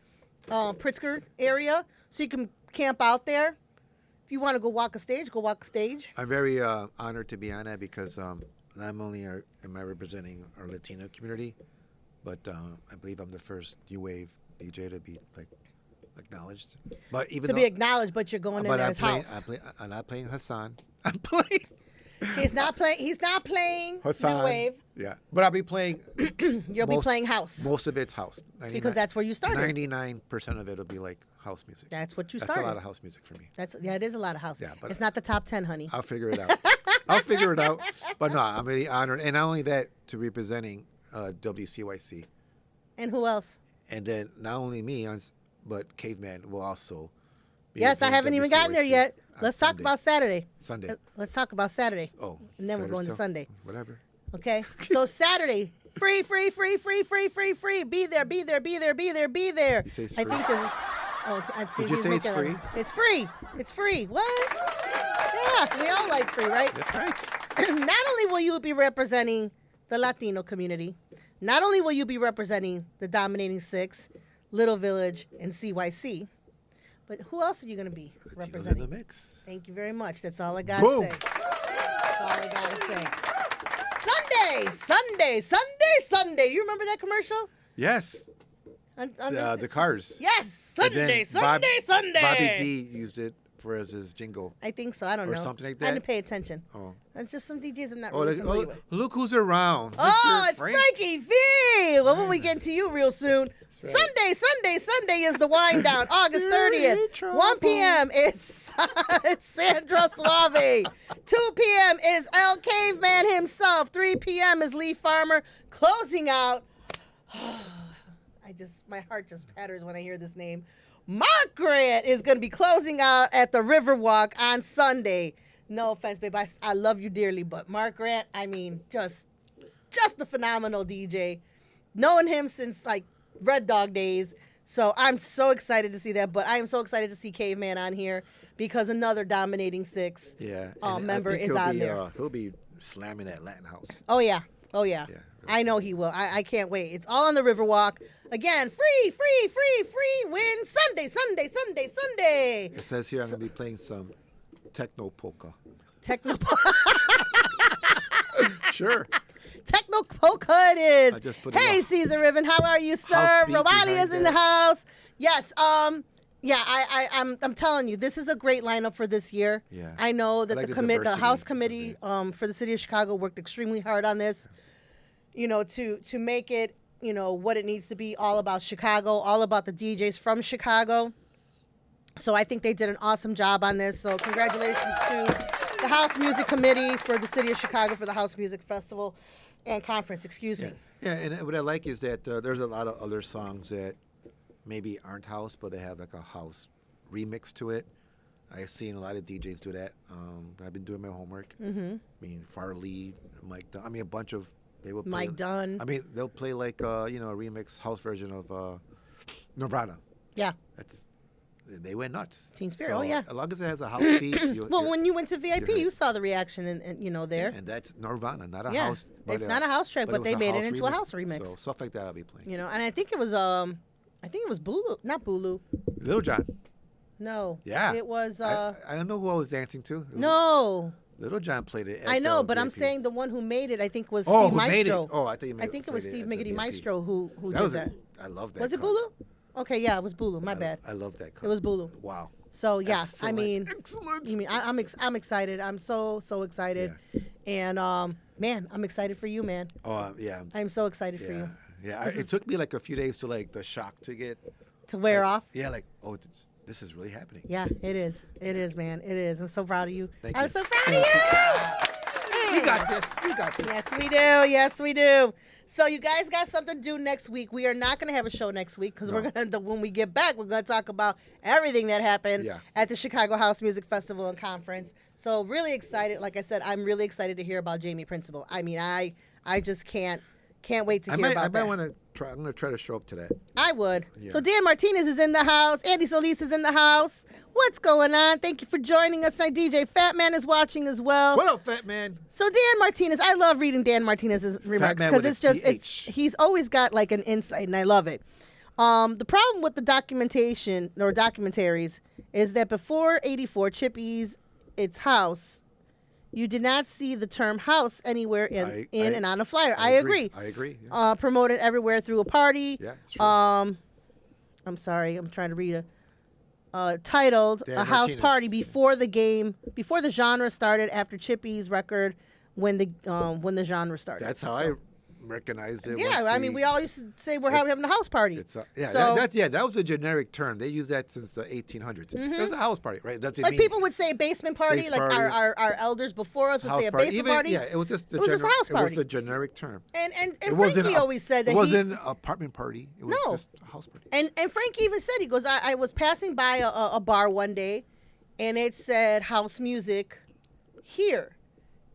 Pritzker area, so you can camp out there. If you want to go walk a stage, go walk a stage. I'm very honored to be on that because not only am I representing our Latino community, but I believe I'm the first new wave DJ to be acknowledged. But even be acknowledged, but you're going in there as house. I'm not playing Hassan. I'm playing. He's not playing. He's not playing Hassan. new wave. Yeah, but I'll be playing. You'll be playing house Most of it's house. because that's where you started. 99% of it will be like house music. That's what you That's started. a lot of house music for me. It is a lot of house. Yeah, but it's not the top 10, honey. I'll figure it out. I'll figure it out. But no, I'm really honored, and not only that, to be presenting WCYC, And who else? and then not only me, but Caveman will also. Be Yes, I doing haven't even gotten there WCYC yet. on Let's talk Sunday. about Saturday. Sunday. Let's talk about Saturday. Oh, And then we're Saturday going to still? Sunday. Whatever. Okay. So Saturday, free. Be there. Be there. You say it's I free? think there's. Oh, I'd see Did you he's say it's looking at free? it. It's free. It's free. What? Yeah, we all like free, right? That's right. Not only will you be representing the Latino community, not only will you be representing the Dominating Six, Little Village, and CYC, but who else are you going to be Tito's in representing? the mix. Thank you very much. That's all I got to Boom. say. That's all I got to say. Sunday. You remember that commercial? Yes. On The Cars. yes, And then Sunday. Bobby D used it for his jingle. I think so. I don't Or know. something like I that? didn't pay attention. Oh. It's just some DJs I'm not Oh, really like, familiar oh, with. look who's around. Oh, Mr. it's Frankie V. Well, we'll be getting to you real soon. right. Sunday is the wind down. August 30th. 1 p.m. is Sandra Suave. 2 p.m. is El Caveman himself. 3 p.m. is Lee Farmer. Closing out. My heart just patters when I hear this name. Mark Grant is going to be closing out at the Riverwalk on Sunday. No offense, babe. I love you dearly, but Mark Grant, I mean, just a phenomenal DJ. Knowing him since like Red Dog days. So I'm so excited to see that. But I am so excited to see Caveman on here because another Dominating Six Yeah. and I member think is he'll on be, there. He'll be slamming that Latin house. Oh, yeah. Yeah. I know he will. I can't wait. It's all on the Riverwalk. Again, free. Win Sunday. It says here I'm going to be playing some techno polka. Techno Sure. Techno polka it is. I just put it Hey, up. Caesar Riven, how are you, sir? House beat Romalia's behind in the that. house. Yes. Yeah. I'm telling you, this is a great lineup for this year. Yeah. I know that like the the the House diversity Committee of for the City of Chicago worked extremely hard on this. You know, to make it, you know, what it needs to be, all about Chicago, all about the DJs from Chicago. So I think they did an awesome job on this. So congratulations to the House Music Committee for the City of Chicago for the House Music Festival and Conference. Excuse me. Yeah, and what I like is that there's a lot of other songs that maybe aren't house, but they have like a house remix to it. I've seen a lot of DJs do that. I've been doing my homework. Mm-hmm. I mean, Farley, Mike Dunn. I mean, a bunch of they will play, Mike Dunn. I mean, they'll play like a remix house version of Nirvana. Yeah. They went nuts. Teen Spirit, So, oh, yeah. As long as it has a house beat. Well, when you went to VIP, you're you right. saw the reaction and you know there. and that's Nirvana, not a Yeah. house. It's not a house track, but it they was a made it house into a house remix. So stuff like that I'll be playing. You know, and I think it was Bulu, not Bulu. Little John. No. Yeah. It was I don't know who I was dancing to. It was- no. Little John played it. At I know, but I'm VIP. saying the one who made it, I think was Oh, Steve who made it? Maestro. Oh, I thought you I think it was played Steve at the Miggity VIP. Maestro who That did was that. I love that. Was it cut. Bulu? Okay, yeah, it was Bulu. My bad. I love that. Cut. It was Bulu. Wow. So yeah, Excellent. I mean, Excellent. you mean I'm excited. I'm so excited, and man, I'm excited for you, man. Oh yeah. I'm so excited for Yeah. you Yeah. This It is- took me like a few days to like the shock to get. to wear off. Yeah. Like this is really happening. Yeah, it is. It is, man. It is. I'm so proud of you. Thank I'm you. so proud of you. We got this. We got this. Yes, we do. Yes, we do. So you guys got something to do next week. We are not going to have a show next week because No. we're going to, when we get back, we're going to talk about everything that happened Yeah. at the Chicago House Music Festival and Conference. So really excited. Like I said, I'm really excited to hear about Jamie Principle. I mean, I just can't wait to hear I about might that. want to try. I'm gonna try to show up to that. I would. Yeah. So Dan Martinez is in the house. Andy Solis is in the house. What's going on? Thank you for joining us. My DJ Fat Man is watching as well. What up, fat man? So Dan Martinez, I love reading Dan Martinez's remarks Man because with it's a just PH. he's always got like an insight and I love it. The problem with the documentation or documentaries is that before 84 Chippy's It's House, you did not see the term house anywhere in and on a flyer. I agree. I agree. Yeah. Promoted everywhere through a party. Yeah, it's true. I'm sorry. I'm trying to read titled Dan "A House Martinez. Party" before the genre started. After Chippy's record, when the genre started. That's how I recognized it. Yeah, once I mean, we all used to say we're having a house party. Yeah, So, that was a generic term. They used that since the 1800s. It was a house party, right? That's like people would say basement party, Base like party. our elders before us would house say a party. basement Even, party. Yeah, it was just It was just a house It was party. a generic term. And It wasn't Frankie always said that it wasn't an apartment party. It was No. just a house party. And Frankie even said, he goes, I was passing by a bar one day, and it said house music here.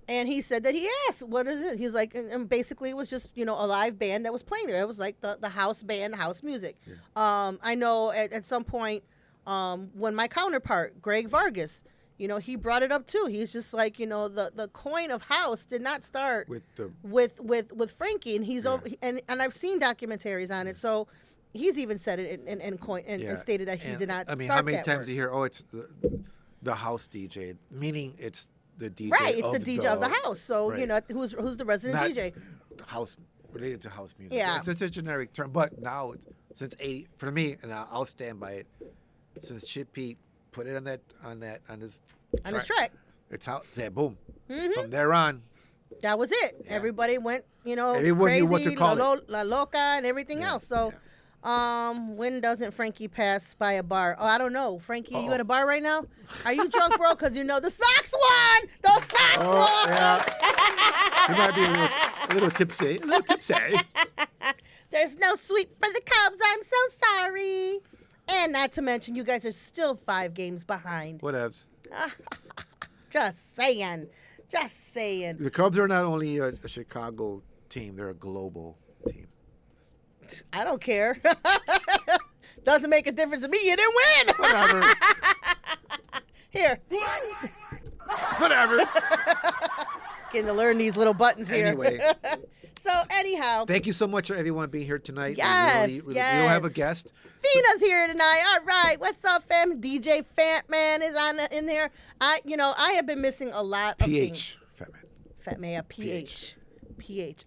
And he said that he asked, what is it? He's like, and basically it was just, a live band that was playing there. It was like the house band, the house music. Yeah. I know at some point when my counterpart, Greg Vargas, he brought it up too. He's just like, the coin of house did not start with Frankie. And he's over, and I've seen documentaries on it. So he's even said it and stated that he did not start how many that times word. you hear, it's the house DJ, meaning it's the DJ Right, it's of the DJ of the house. So, right. who's the resident Not DJ? house related to house music. Yeah. It's just a generic term. But now, since 80, for me, and I'll stand by it, since Chippy put it on his track. it's how, boom. Mm-hmm. From there on, That was it. Yeah. Everybody went, Everyone crazy, knew what to call La Loca and everything else. So, when doesn't Frankie pass by a bar? Oh, I don't know. Frankie, you at a bar right now? Are you drunk, bro? Because the Sox won. The Sox won. Yeah. You might be a little tipsy. A little tipsy. There's no sweep for the Cubs. I'm so sorry. And not to mention, you guys are still 5 games behind. Whatevs. Just saying. Just saying. The Cubs are not only a Chicago team; they're a global team. I don't care. Doesn't make a difference to me. You didn't win. Whatever. Here. Whatever. Getting to learn these little buttons here. Anyway. So anyhow. Thank you so much for everyone being here tonight. Yes, We don't have a yes. guest. Fina's here tonight. All right. What's up, fam? DJ Fat Man is in there. I have been missing a lot of things. PH. Fat Man. Fat Man, PH.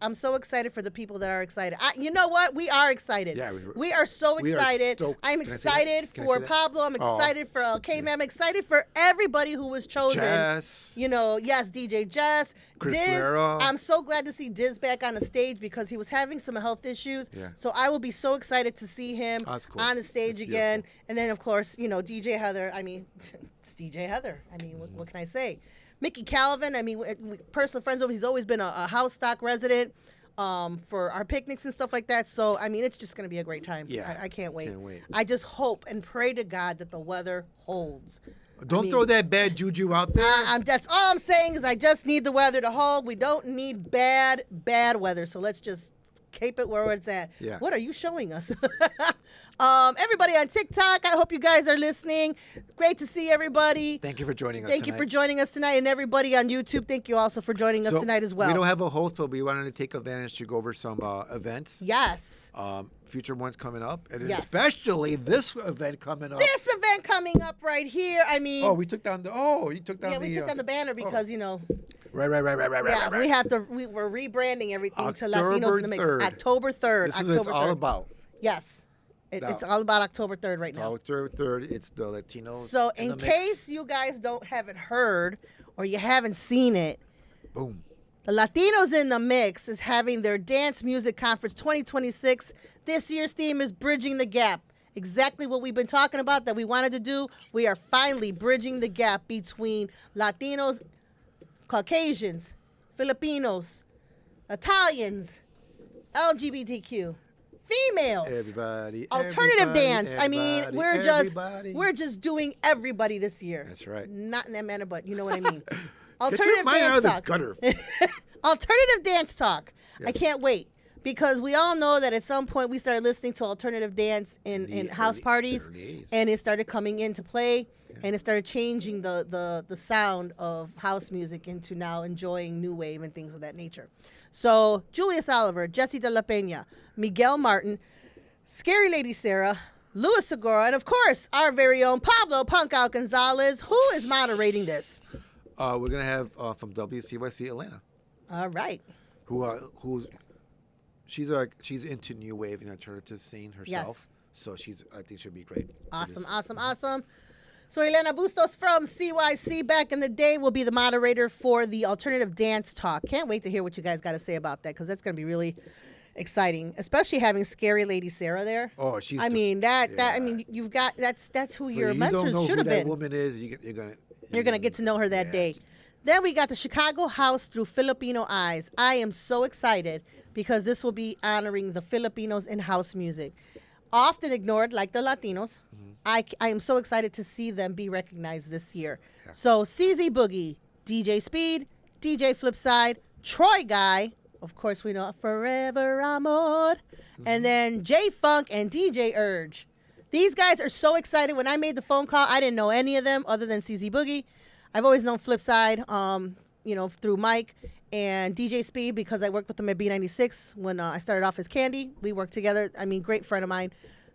I'm so excited for the people that are excited. You know what? We are excited. Yeah, we are so we are excited. stoked. I'm Can I say that? excited Can I for say that? Pablo. I'm excited for K-Man. I'm excited for everybody who was chosen. Jess. Yes, DJ Jess. Chris Diz, Rera. I'm so glad to see Diz back on the stage because he was having some health issues. Yeah. So I will be so excited to see him That's cool. on the stage That's again. beautiful. And then, of course, DJ Heather. I mean, it's DJ Heather. I mean, what can I say? Mickey Calvin. I mean, personal friends. He's always been a house stock resident for our picnics and stuff like that. So, I mean, it's just going to be a great time. Yeah. I can't wait. Can't wait. I just hope and pray to God that the weather holds. Don't throw that bad juju out there. That's all I'm saying is I just need the weather to hold. We don't need bad weather. So let's just keep it where it's at. Yeah. What are you showing us? Everybody on TikTok, I hope you guys are listening. Great to see everybody. Thank you for joining us Thank tonight. you for joining us tonight. And everybody on YouTube, thank you also for joining us tonight as well. We don't have a host, but we wanted to take advantage to go over some events. Yes. Future ones coming up, and Yes. especially this event coming up. This event coming up right here. I mean, we took down the. You took down the. we took down the banner because Right. yeah, we have to. We're rebranding everything to Latinos in the Mix. 3rd. October 3rd. This is October what it's all 3rd. about. Yes. It's all about October 3rd right now. October 3rd. It's the Latinos. So in in the mix. case you guys haven't heard or you haven't seen it, Boom. the Latinos in the Mix is having their Dance Music Conference 2026. This year's theme is Bridging the Gap. Exactly what we've been talking about that we wanted to do. We are finally bridging the gap between Latinos, Caucasians, Filipinos, Italians, LGBTQ, females, Everybody. alternative dance. I mean, everybody. we're just doing everybody this year. That's right. Not in that manner, but you know what I mean. Get Alternative your mind out dance of the talk. gutter. Alternative dance talk. I Yes. can't wait because we all know that at some point we started listening to alternative dance in The house early- parties, early 80s. and it started coming into play, and it started changing the sound of house music into now enjoying new wave and things of that nature. So Julius Oliver, Jesse De La Pena, Miguel Martin, Scary Lady Sarah, Luis Segura, and of course our very own Pablo Punk Out Gonzalez, who is moderating this. We're gonna have from WCYC Atlanta, All right. who's she's into new wave and alternative scene herself. Yes. So I think she'll be great. for Awesome, this. awesome, awesome. So Elena Bustos from CYC back in the day will be the moderator for the Alternative Dance Talk. Can't wait to hear what you guys got to say about that because that's going to be really exciting, especially having Scary Lady Sarah there. Oh, she's. I mean you've got that's who your mentors should have been. That woman is. You're gonna get to know her that day. Then we got the Chicago House through Filipino Eyes. I am so excited because this will be honoring the Filipinos in house music, often ignored like the Latinos. I am so excited to see them be recognized this year. Yeah. So CZ Boogie, DJ Speed, DJ Flipside, Troy Guy, of course we know Forever Amor, and then J Funk and DJ Urge. These guys are so excited. When I made the phone call, I didn't know any of them other than CZ Boogie. I've always known Flipside, through Mike and DJ Speed because I worked with them at B96 when I started off as Candy. We worked together. I mean, great friend of mine.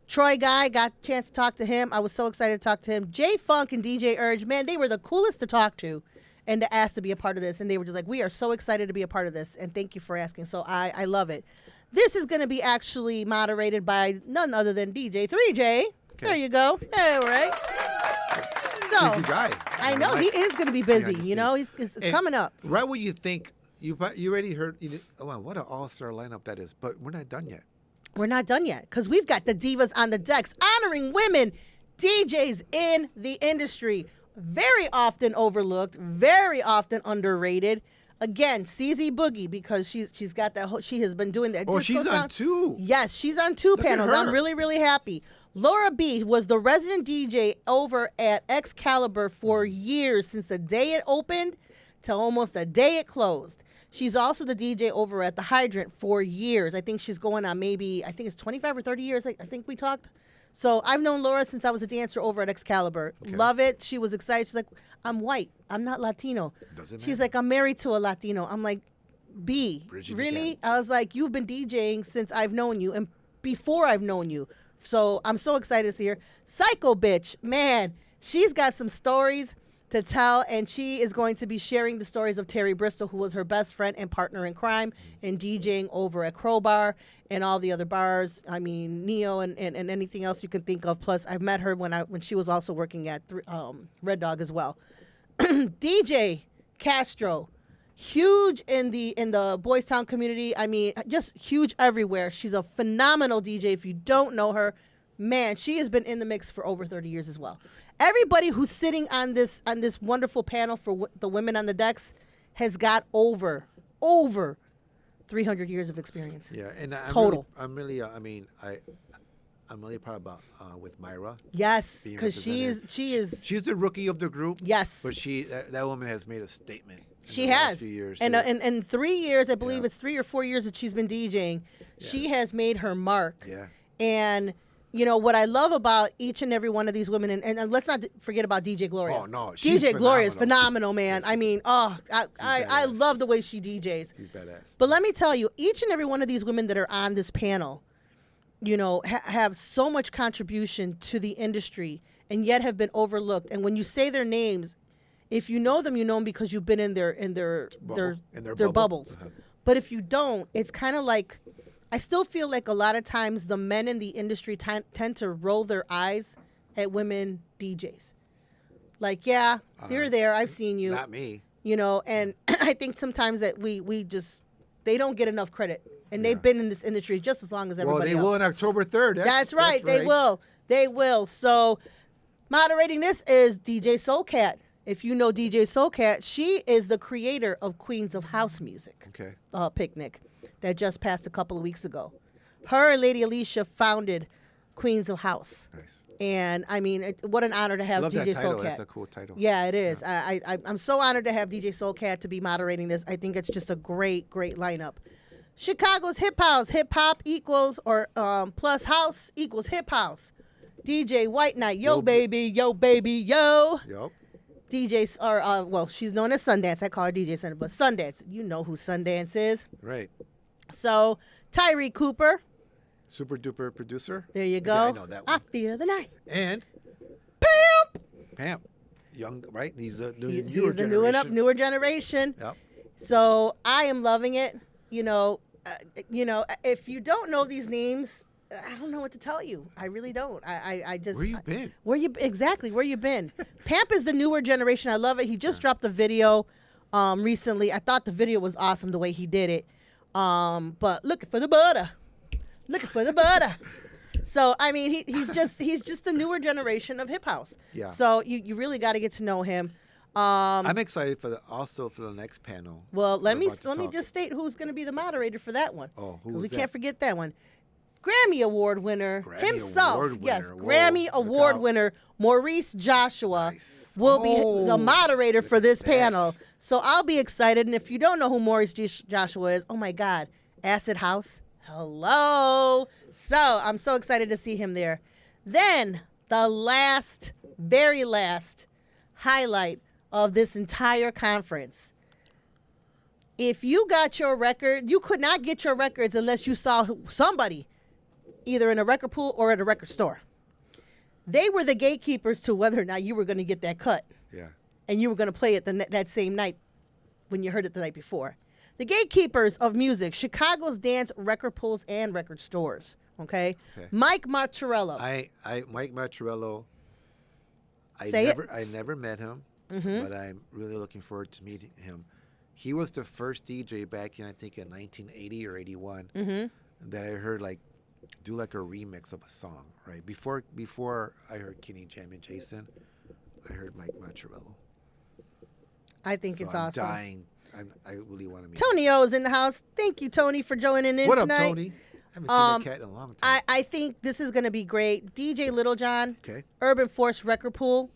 Troy Guy, got a chance to talk to him. I was so excited to talk to him. J Funk and DJ Urge, man, they were the coolest to talk to and to ask to be a part of this. And they were just like, we are so excited to be a part of this. And thank you for asking. So I love it. This is going to be actually moderated by none other than DJ 3J. Okay. There you go. All right. So, busy guy. I know. He is going to be busy. It's coming up. Right when you think, you already heard, wow, what an all-star lineup that is. But we're not done yet. We're not done yet because we've got the divas on the decks honoring women DJs in the industry. Very often overlooked, very often underrated. Again, CZ Boogie because she's got that. She has been doing that. Oh, she's on 2. Yes, she's on 2 panels. I'm really, really happy. Laura B was the resident DJ over at Excalibur for years, since the day it opened till almost the day it closed. She's also the DJ over at the Hydrant for years. I think she's going on maybe, I think it's 25 or 30 years. I think we talked. So I've known Laura since I was a dancer over at Excalibur. Okay. Love it. She was excited. She's like, I'm white. I'm not Latino. She's like, I'm married to a Latino. I'm like, B, really? I was like, you've been DJing since I've known you and before I've known you. So I'm so excited to see her. Psycho Bitch, man, she's got some stories to tell, and she is going to be sharing the stories of Terry Bristol, who was her best friend and partner in crime and DJing over at Crowbar and all the other bars. I mean, Neo and anything else you can think of. Plus, I've met her when she was also working at Red Dog as well. DJ Castro, huge in the Boys Town community. I mean, just huge everywhere. She's a phenomenal DJ. If you don't know her, man, she has been in the mix for over 30 years as well. Everybody who's sitting on this wonderful panel for the women on the decks has got over 300 years of experience. Yeah, and I'm really proud about with Myra. Yes, because she is she's the rookie of the group. Yes, but that woman has made a statement. She has. Last few years, and 3 years, I believe it's 3 or 4 years that she's been DJing. Yeah. She has made her mark. Yeah, and. What I love about each and every one of these women, and let's not forget about DJ Gloria. Oh, no. DJ Gloria is phenomenal, man. I mean, I love the way she DJs. She's badass. But let me tell you, each and every one of these women that are on this panel, have so much contribution to the industry and yet have been overlooked. And when you say their names, if you know them because you've been in their bubbles. Uh-huh. But if you don't, it's kind of like, I still feel like a lot of times the men in the industry tend to roll their eyes at women DJs. Like, yeah, you're there. I've seen you. Not me. And I think sometimes that they don't get enough credit. And they've been in this industry just as long as everybody else. Well, they will on October 3rd. That's right. They will. They will. So moderating this is DJ Soulcat. If you know DJ Soulcat, she is the creator of Queens of House Music. Okay. Picnic. That just passed a couple of weeks ago. Her and Lady Alicia founded Queens of House. Nice. And I mean, what an honor to have Love DJ that title. Soulcat. That's a cool title. Yeah, it is. Yeah. I'm so honored to have DJ Soulcat to be moderating this. I think it's just a great lineup. Chicago's Hip House. Hip hop equals plus house equals hip house. DJ White Knight. Yo, baby, yo. Yep. DJs she's known as Sundance. I call her DJ Sundance, but Sundance, you know who Sundance is. Right. So, Tyree Cooper. Super duper producer. There you go. Yeah, I know that one. I feel the night. And Pamp. Young, right? He's the newer generation. Newer generation. Yep. So, I am loving it. If you don't know these names, I don't know what to tell you. I really don't. I just Where you been? Where you exactly? Where you been? Pamp is the newer generation. I love it. He just dropped a video recently. I thought the video was awesome the way he did it. But looking for the butter. Looking for the butter. So I mean, he's just the newer generation of hip house. Yeah. So you really got to get to know him. I'm excited for the next panel. Well, let We're me about to talk. just state who's going to be the moderator for that one. Oh, who 'Cause is we that? can't forget that one. Grammy Award winner Grammy himself. Award Yes, winner. Whoa, Grammy look Award out. winner Maurice Joshua Nice. will be the Oh, moderator for this at that. panel. So I'll be excited. And if you don't know who Maurice Joshua is, oh my God, Acid House. Hello. So I'm so excited to see him there. Then the very last highlight of this entire conference. If you got your record, you could not get your records unless you saw somebody either in a record pool or at a record store. They were the gatekeepers to whether or not you were going to get that cut, Yeah. and you were going to play it that same night when you heard it the night before. The gatekeepers of music, Chicago's dance record pools and record stores. Okay. Mike Martorello. Mike Martorello. Say it. I never met him, but I'm really looking forward to meeting him. He was the first DJ back in, I think, in 1980 or 81 that I heard do a remix of a song. Right before I heard Kenny Jam and Jason, I heard Mike Martorello. I think So it's I'm awesome. dying. I really want to meet Tony O is in the house. Thank you, Tony, for joining in him. What up, tonight. Tony? I haven't seen that cat in a long time. I think this is going to be great. DJ Littlejohn, Okay. Urban Force Record Pool.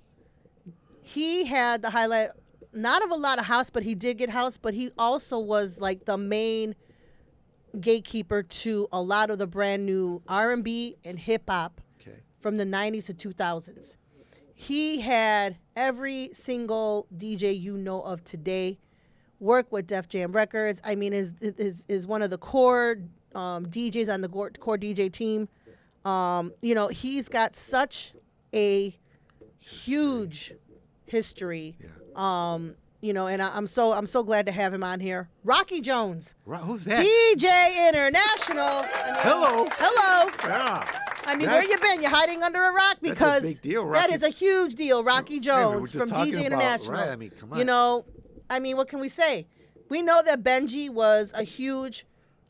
He had the highlight, not of a lot of house, but he did get house, but he also was the main gatekeeper to a lot of the brand new R&B and hip hop Okay. from the 90s to 2000s. He had every single DJ you know of today work with Def Jam Records. I mean, is one of the core DJs on the core DJ team. He's got such a huge history. Yeah. And I'm so glad to have him on here. Rocky Jones, Who's that? DJ International. Hello. Hello. Yeah. I mean, where you been? You hiding under a rock? That's a Because big deal, that Rocky. is a huge deal. Rocky Yeah, we were Jones just from talking DJ about- International. right, I mean, come on. What can we say? We know that Benji was a huge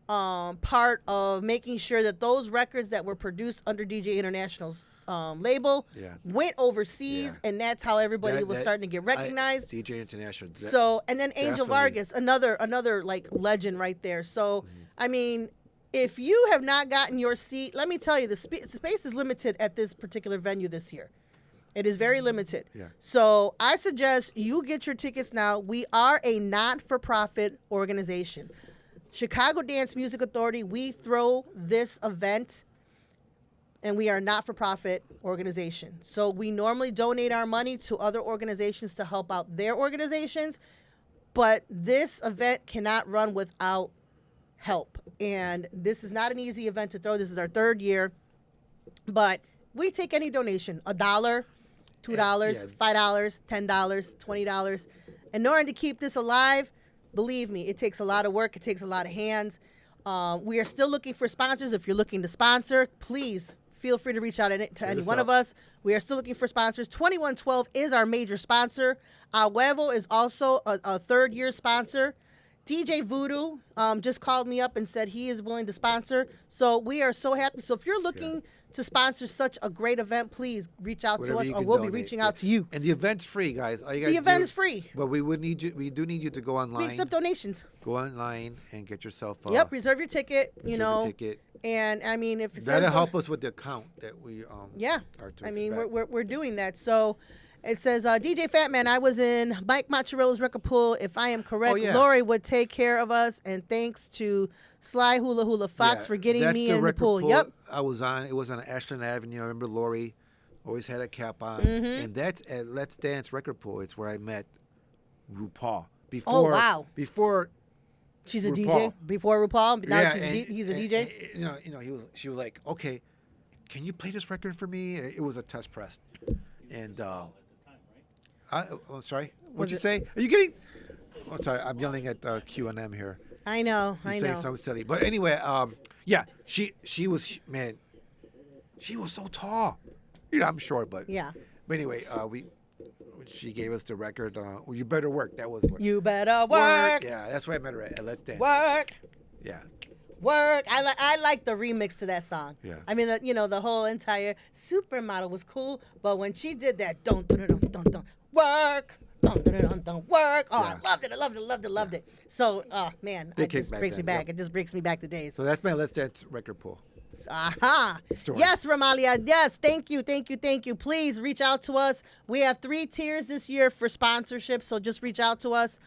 part of making sure that those records that were produced under DJ International's label went overseas, Yeah. and that's how everybody was starting to get recognized. DJ International. And then Angel definitely. Vargas, another legend right there. So I mean, if you have not gotten your seat, let me tell you, the space is limited at this particular venue this year. It is very limited. Yeah. So I suggest you get your tickets now. We are a not-for-profit organization. Chicago Dance Music Authority, we throw this event, and we are a not-for-profit organization. So we normally donate our money to other organizations to help out their organizations, but this event cannot run without help. And this is not an easy event to throw. This is our third year, but we take any donation, $1, $2, Yeah. $5, $10, $20. In order to keep this alive, believe me, it takes a lot of work. It takes a lot of hands. We are still looking for sponsors. If you're looking to sponsor, please feel free to reach out to any one of us. We are still looking for sponsors. 2112 is our major sponsor. Our Huevo is also a third-year sponsor. DJ Voodoo just called me up and said he is willing to sponsor. So we are so happy. So if you're looking to sponsor such a great event, please reach out Whatever to us, you or can we'll be donate. reaching out to you. And the event's free, guys. All you gotta The event do- is free. But we do need you to go We online. accept donations. Go online and get yourself. Reserve your ticket. reserve your ticket. And I mean, if it That'll says help us with the account that we yeah, are to I mean, expect. we're doing that. So it says DJ Fatman, I was in Mike Mozzarello's record pool. If I am correct, yeah. Lori would take care of us. And thanks to Sly Hula Hula Fox Yeah, for getting that's me in the record pool. Yep. I was on. It was on Ashland Avenue. I remember Lori always had a cap on, Mm-hmm. and that's at Let's Dance Record Pool. It's where I met RuPaul. Before, wow. Before She's a DJ RuPaul. before RuPaul. Now Yeah, he's a and, DJ. she was like, okay, can you play this record for me? It was a test press, and I'm sorry. What'd you say? Are you getting? Oh, sorry, I'm yelling at Q&M here. I know. He's I saying know. something silly, but anyway, yeah, she was, man. She was so tall. You know, I'm short, but Yeah. But anyway, she gave us the record. Well, you better work. That was what. You better work. Yeah, that's why I met her at Let's Dance. Work. Yeah. Work. I like the remix to that song. Yeah. I mean, the whole entire Supermodel was cool, but when she did that, don't work. Don't work. Oh, Yeah. I loved it. So, oh man, Big it just kick back brings me then, back. yep. It just brings me back to days. So that's my Let's Dance record pool. Aha. Story. Yes, Ramalia. Yes, thank you. Please reach out to us. We have 3 tiers this year for sponsorship, so just reach out to us.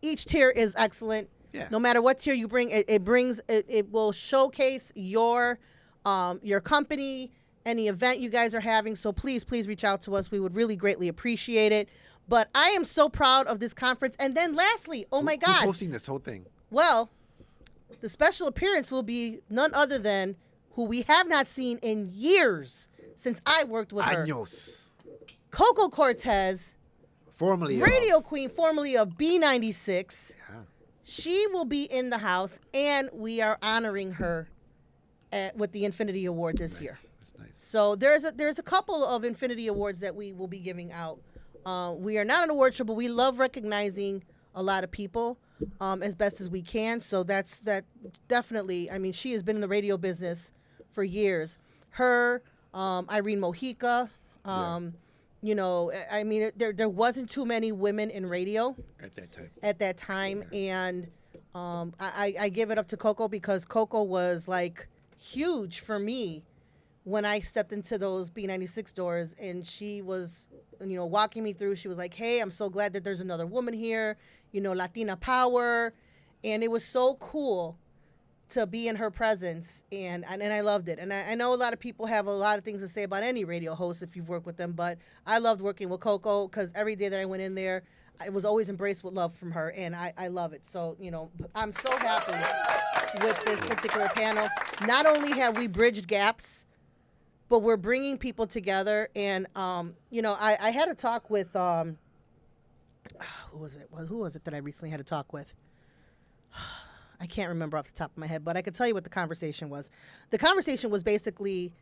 Each tier is excellent. Yeah. No matter what tier you bring, it will showcase your company, any event you guys are having. So please reach out to us. We would really greatly appreciate it. But I am so proud of this conference. And then lastly, oh my God. Who's hosting this whole thing? Well, the special appearance will be none other than who we have not seen in years since I worked with her. Años. Coco Cortez, Formerly radio of. queen, formerly of B96. Yeah. She will be in the house, and we are honoring her with the Infinity Award this year. That's nice. So there's a couple of Infinity Awards that we will be giving out. We are not an award show, but we love recognizing a lot of people as best as we can. So that definitely. I mean, she has been in the radio business for years. Her, Irene Mojica. You know, I mean, there wasn't too many women in radio At that time. and I give it up to Coco because Coco was like huge for me when I stepped into those B96 doors, and she was, you know, walking me through. She was like, "Hey, I'm so glad that there's another woman here, you know, Latina power," and it was so cool to be in her presence, and I loved it. And I know a lot of people have a lot of things to say about any radio host if you've worked with them, but I loved working with Coco because every day that I went in there, I was always embraced with love from her, and I love it. So, you know, I'm so happy with this particular panel. Not only have we bridged gaps, but we're bringing people together. And, you know, I had a talk with, who was it? Who was it that I recently had a talk with? I can't remember off the top of my head, but I could tell you what the conversation was. The conversation was basically,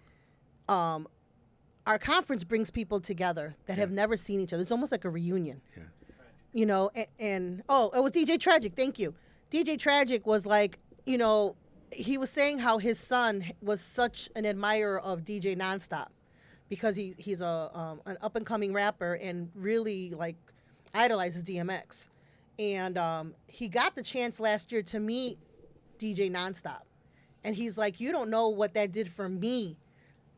our conference brings people together that have never seen each other. It's almost like a reunion. Yeah. You know, and it was DJ Tragic. Thank you. DJ Tragic was like, you know, he was saying how his son was such an admirer of DJ Nonstop because he's an up and coming rapper and really like idolizes DMX. And he got the chance last year to meet DJ Nonstop. And he's like, you don't know what that did for me,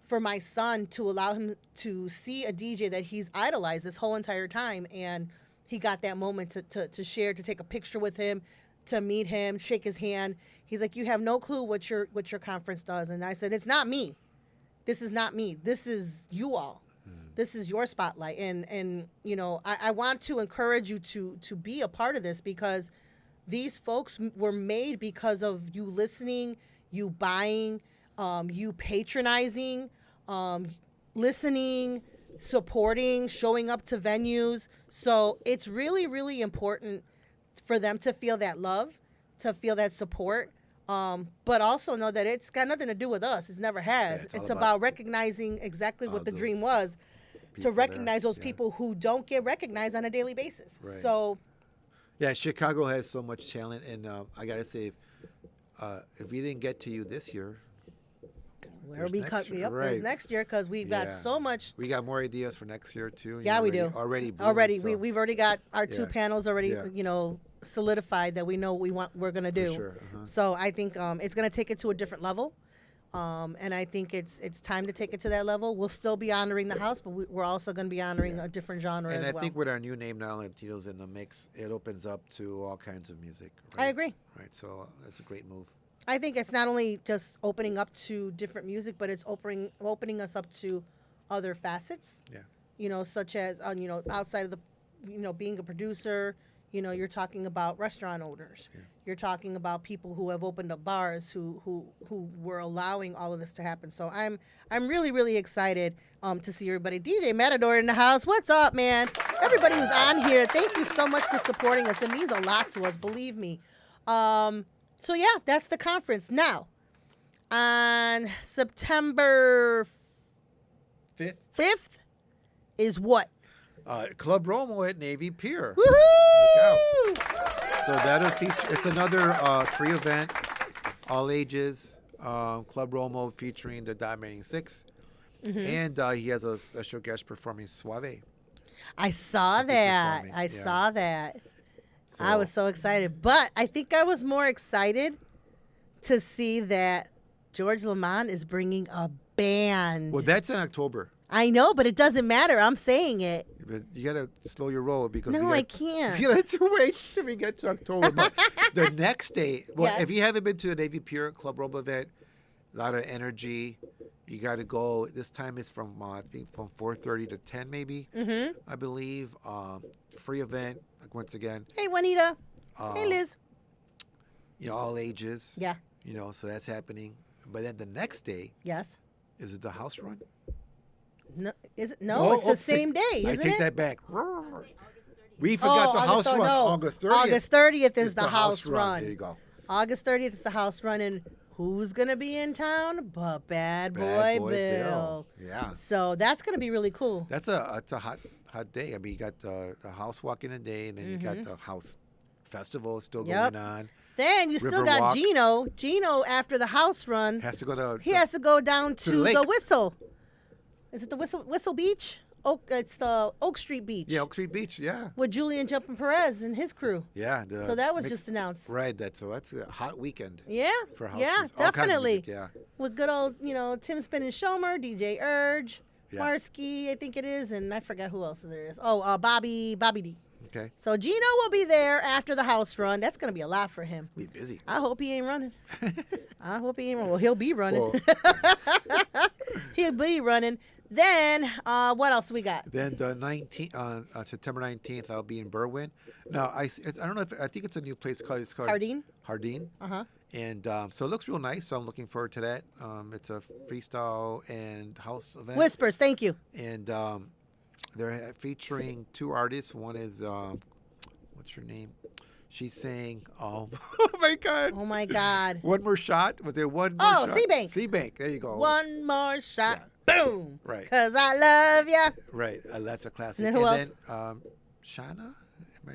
for my son, to allow him to see a DJ that he's idolized this whole entire time. And he got that moment to share, to take a picture with him, to meet him, shake his hand. He's like, you have no clue what your conference does. And I said, it's not me. This is not me. This is you all. This is your spotlight. And you know, I want to encourage you to be a part of this because these folks were made because of you listening, you buying, you patronizing, listening, supporting, showing up to venues. So it's really, really important for them to feel that love, to feel that support, but also know that it's got nothing to do with us. It never has. Yeah, it's about recognizing exactly what the dream was, to recognize those people who don't get recognized on a daily basis. Right. So, yeah, Chicago has so much talent, and I gotta say, if we didn't get to you this year, there's next year. Right. there's next year because we've got Yeah. so much. We got more ideas for next year too. Yeah, we do. Already. brewing, Already, so- we've already got our 2 Yeah. panels already, Yeah. you know, solidified that we know we're gonna do. sure, So I think it's gonna take it to a different level, and I think it's time to take it to that level. We'll still be honoring the house, but we're also gonna be honoring a different genre And as I well. think with our new name now, Latinos in the mix, it opens up to all kinds of music. I Right? agree. Right, so that's a great move. I think it's not only just opening up to different music, but it's opening us up to other facets. Yeah. You know, such as you know, outside of the, you know, being a producer. You know, you're talking about restaurant owners. Yeah. You're talking about people who have opened up bars who were allowing all of this to happen. So I'm really, really excited to see everybody. DJ Matador in the house. What's up, man? Everybody who's on here, thank you so much for supporting us. It means a lot to us, believe me. So yeah, that's the conference. Now, On September Fifth, 5th is what? Club Romo at Navy Pier. Woohoo! So that'll feature. It's another free event, all ages. Club Romo featuring the Dominating Six, and he has a special guest performing Suave. I saw be that. performing, I yeah. saw that. I So- was so excited. But I think I was more excited to see that George Lamont is bringing a band. Well, that's in October. I know, but it doesn't matter. I'm saying it. But you gotta slow your roll because No, we I got, can't. You gotta wait till we get to October. But the next day, well, Yes. if you haven't been to a Navy Pier Club Robo event, a lot of energy. You got to go. This time it's from I think from 4:30 to 10 maybe. I believe. Free event once again. Hey, Juanita. Hey, Um, Liz. You know, all ages. Yeah. You know, so that's happening. But then the next day, Yes. is it the house run? No, is it? No, it's the same day, I isn't take it? that back. We forgot the house run. No. August 30th. August 30th is is the house run. There you go. August 30th is the house run, and who's gonna be in town? But Bad Boy, Bad Boy Bill. Yeah. So that's gonna be really cool. That's a hot day. I mean, you got the house walking a day, and then you got the house festival still Yep. going on. Then you still River got Walk. Gino. Gino, after the house run, Has to go to. he has to go down to to the the lake. Whistle. Is it the Whistle Beach? It's the Oak Street Beach. Yeah, Oak Street Beach. Yeah. With Julian Jumpin' Perez and his crew. Yeah. So that was just announced. Right. That's a hot weekend Yeah. for house yeah, music. All kinds of definitely. music, yeah. With good old, Tim Spin and Shomer, DJ Urge, Yeah. Marsky, I think it is, and I forgot who else there is. Oh, Bobby D. Okay. So Gino will be there after the house run. That's gonna be a lot for him. Be busy. I hope he ain't running. I hope he ain't running. Well, he'll be running. Well, He'll be running. Then, what else we got? then the 19th, September 19th, I'll be in Berwyn. Now, I don't know if I think it's a new place called Hardin. Hardin. Uh-huh. And so it looks real nice. So I'm looking forward to that. It's a freestyle and house event. Whispers, thank you. And they're featuring two artists. One is what's her name? She's saying, oh my God. Oh my God. One more shot. Was there one more Oh, shot? Seabank. Seabank. There you go. One more shot. Boom. Right. Cause I love ya. Right. That's a classic. And then who else? Then Shauna? Am I,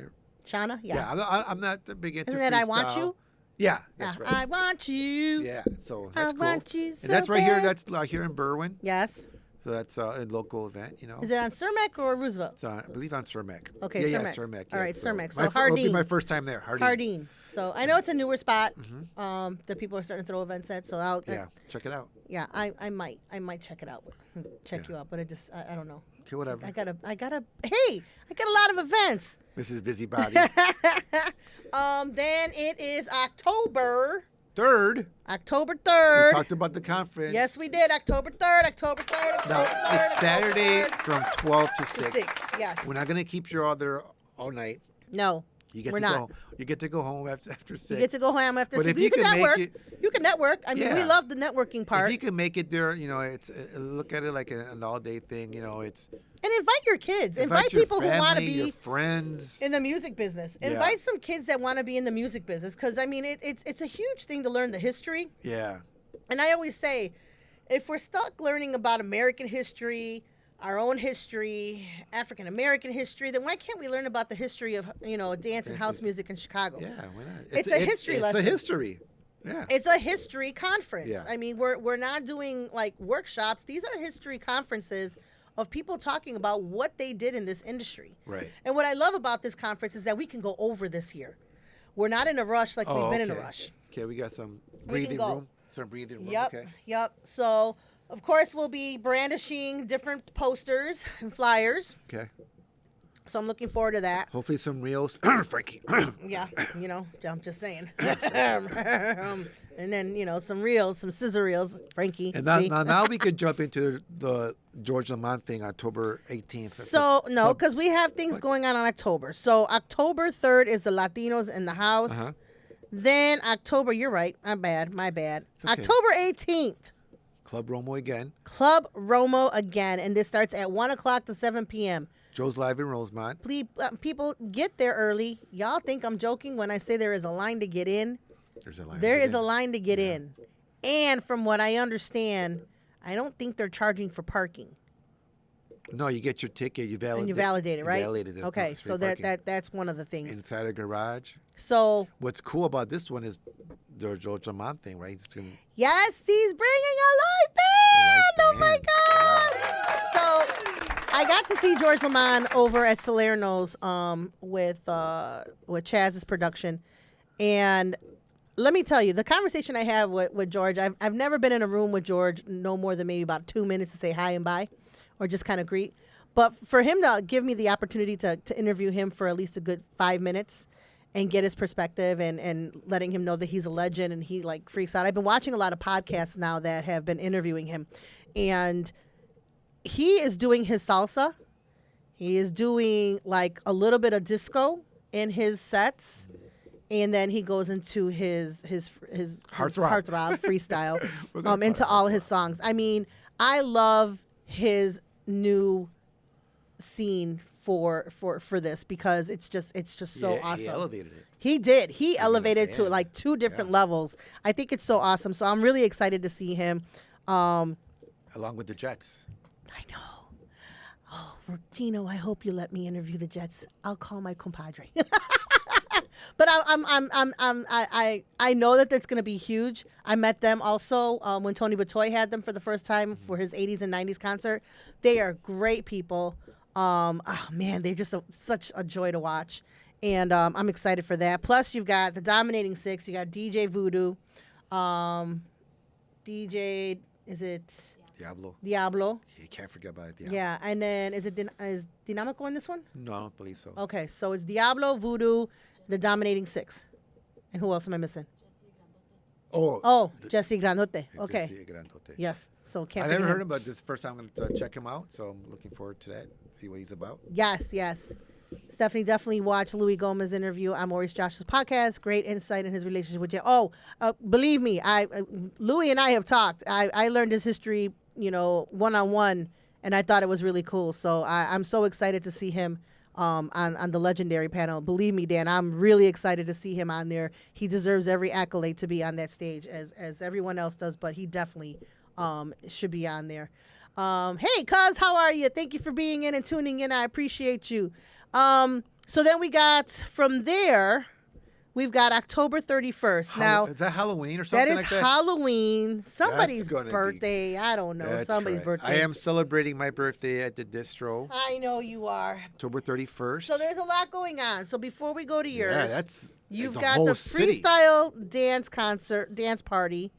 Shauna, yeah. I'm not big into Isn't that I Want freestyle. You? Yeah, that's right. I want you. Yeah, so I that's cool. want you so and that's right here. bad. That's here in Berwyn. Yes. So that's a local event, Is it on Cermak or Roosevelt? It's I believe on Cermak. Okay, yeah, Cermak. Yeah, Cermak. All yeah. right, Cermak. So It'll be Hardin. my first time there. Hardin. Hardin. So I know it's a newer spot that people are starting to throw events at. So I'll Yeah, check it out. yeah, I might check it out. Check you out, but I don't know. Okay, whatever. I gotta hey, I got a lot of events. Mrs. Busybody. Then it is October 3rd. 3rd. We talked about the conference. Yes, we did. October 3rd, October 3rd, October Now, 3rd. it's Saturday October 3rd. from 12 to To 6. 6, yes. We're not going to keep you all there all night. No, You get we're to not. go. You get to go home after 6. You get to go home after But 6. if You you can can make network. it- You can network. I mean, we Yeah. love the networking part. If you can make it there, it's look at it like an all-day thing. It's And invite your kids. Invite your people who want to family, be your friends. in the music business. Yeah. Invite some kids that want to be in the music business because, I mean, it's a huge thing to learn the history. Yeah, And I always say, if we're stuck learning about American history, our own history, African American history, then why can't we learn about the history of, dance and house music in Chicago? yeah. Why not? It's a history lesson. It's a history. Yeah. It's a history conference. Yeah. I mean, we're not doing like workshops. These are history conferences of people talking about what they did in this industry. Right. And what I love about this conference is that we can go over this here. We're not in a rush like we've been in a okay. rush. Okay, we got some We can breathing go. room. Some breathing room. Yep. Okay. Yep. So, of course, we'll be brandishing different posters and flyers. Okay. So I'm looking forward to that. Hopefully some reels. Frankie. Yeah, I'm just saying. And then, some reels, some scissor reels, Frankie. And B. now we could jump into the George Lamont thing, October 18th. So, no, because we have things going on October. So, October 3rd is the Latinos in the house. Uh-huh. Then, you're right. My bad. okay. October 18th, Club Romo again. Club Romo again. And this starts at 1 o'clock to 7 p.m. Joe's Live in Rosemont. Please, people, get there early. Y'all think I'm joking when I say there is a line to get in. There's a line. There is a line to get in. And from what I understand, I don't think they're charging for parking. No, you get your ticket. You validate. And you validate it, right? Validate it. Okay, so that's one of the things. Inside a garage. So What's cool about this one is the Georgia Mom thing, right? It's gonna, yes, he's bringing a live band. Oh my God! So I got to see George Lamont over at Salerno's with Chaz's production, and let me tell you, the conversation I have with George, I've never been in a room with George no more than maybe about 2 minutes to say hi and bye, or just kind of greet. But for him to give me the opportunity to interview him for at least a good 5 minutes and get his perspective and letting him know that he's a legend and he like freaks out. I've been watching a lot of podcasts now that have been interviewing him, and he is doing his salsa. He is doing like a little bit of disco in his sets. And then he goes into his heartthrob freestyle into all his songs. I mean, I love his new scene for this because it's just so awesome. He elevated it. He did. He elevated to like 2 different levels. I think it's so awesome. So I'm really excited to see him. Along with the Jets. I know. Oh, Gino, I hope you let me interview the Jets. I'll call my compadre. But I know that that's going to be huge. I met them also when Tony Batoy had them for the first time for his 80s and 90s concert. They are great people. Oh man, they're just such a joy to watch, and I'm excited for that. Plus, you've got the Dominating Six. You got DJ Voodoo, DJ. Is it Diablo? Diablo. You can't forget about Diablo. Yeah, and then is Dinamico in this one? No, I don't believe so. Okay, so it's Diablo, Voodoo, the Dominating Six. And who else am I missing? Oh, Jesse Grandote. Okay. Jesse Grandote. Yes. So can't I never forget heard him, but this is the first time I'm going to check him out. So I'm looking forward to that. See what he's about. Yes, yes. Stephanie, definitely watch Louis Gomez's interview on Maurice Joshua's podcast. Great insight in his relationship with Jay. Believe me, Louis and I have talked. I learned his history, one-on-one, and I thought it was really cool. So I'm so excited to see him on the legendary panel. Believe me, Dan, I'm really excited to see him on there. He deserves every accolade to be on that stage as everyone else does, but he definitely should be on there. Hey, cuz, how are you? Thank you for being in and tuning in. I appreciate you. So then we got from there, we've got October 31st. Now, is that Halloween or something like that? That is Halloween. Somebody's gonna birthday. I don't know. That's Somebody's right. birthday. I am celebrating my birthday at the distro. I know you are. October 31st. So there's a lot going on. So before we go to yours, you've got whole the city. freestyle dance party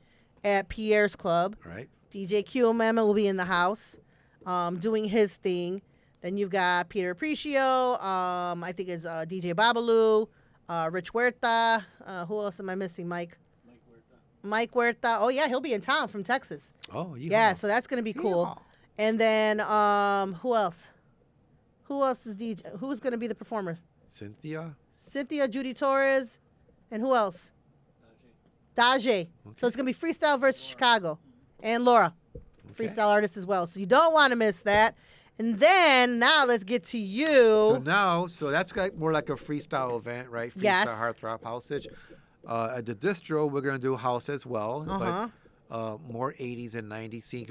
at Pierre's Club. Right. DJ QMM will be in the house doing his thing. Then you've got Peter Apprecio. I think it's DJ Babalu, Rich Huerta. Who else am I missing, Mike? Mike Huerta. Oh, yeah, he'll be in town from Texas. Oh, yeah. So that's going to be cool. Yeehaw. And then who else? Who else is DJ? Who's going to be the performer? Cynthia, Judy Torres. And who else? Daje. Okay. So it's going to be freestyle versus Chicago. And Laura, freestyle artist as well. So you don't want to miss that. And then now let's get to you. So that's more like a freestyle event, right? Freestyle Yes. heartthrob housage. At the distro, we're gonna do house as well, but more 80s and 90s scene.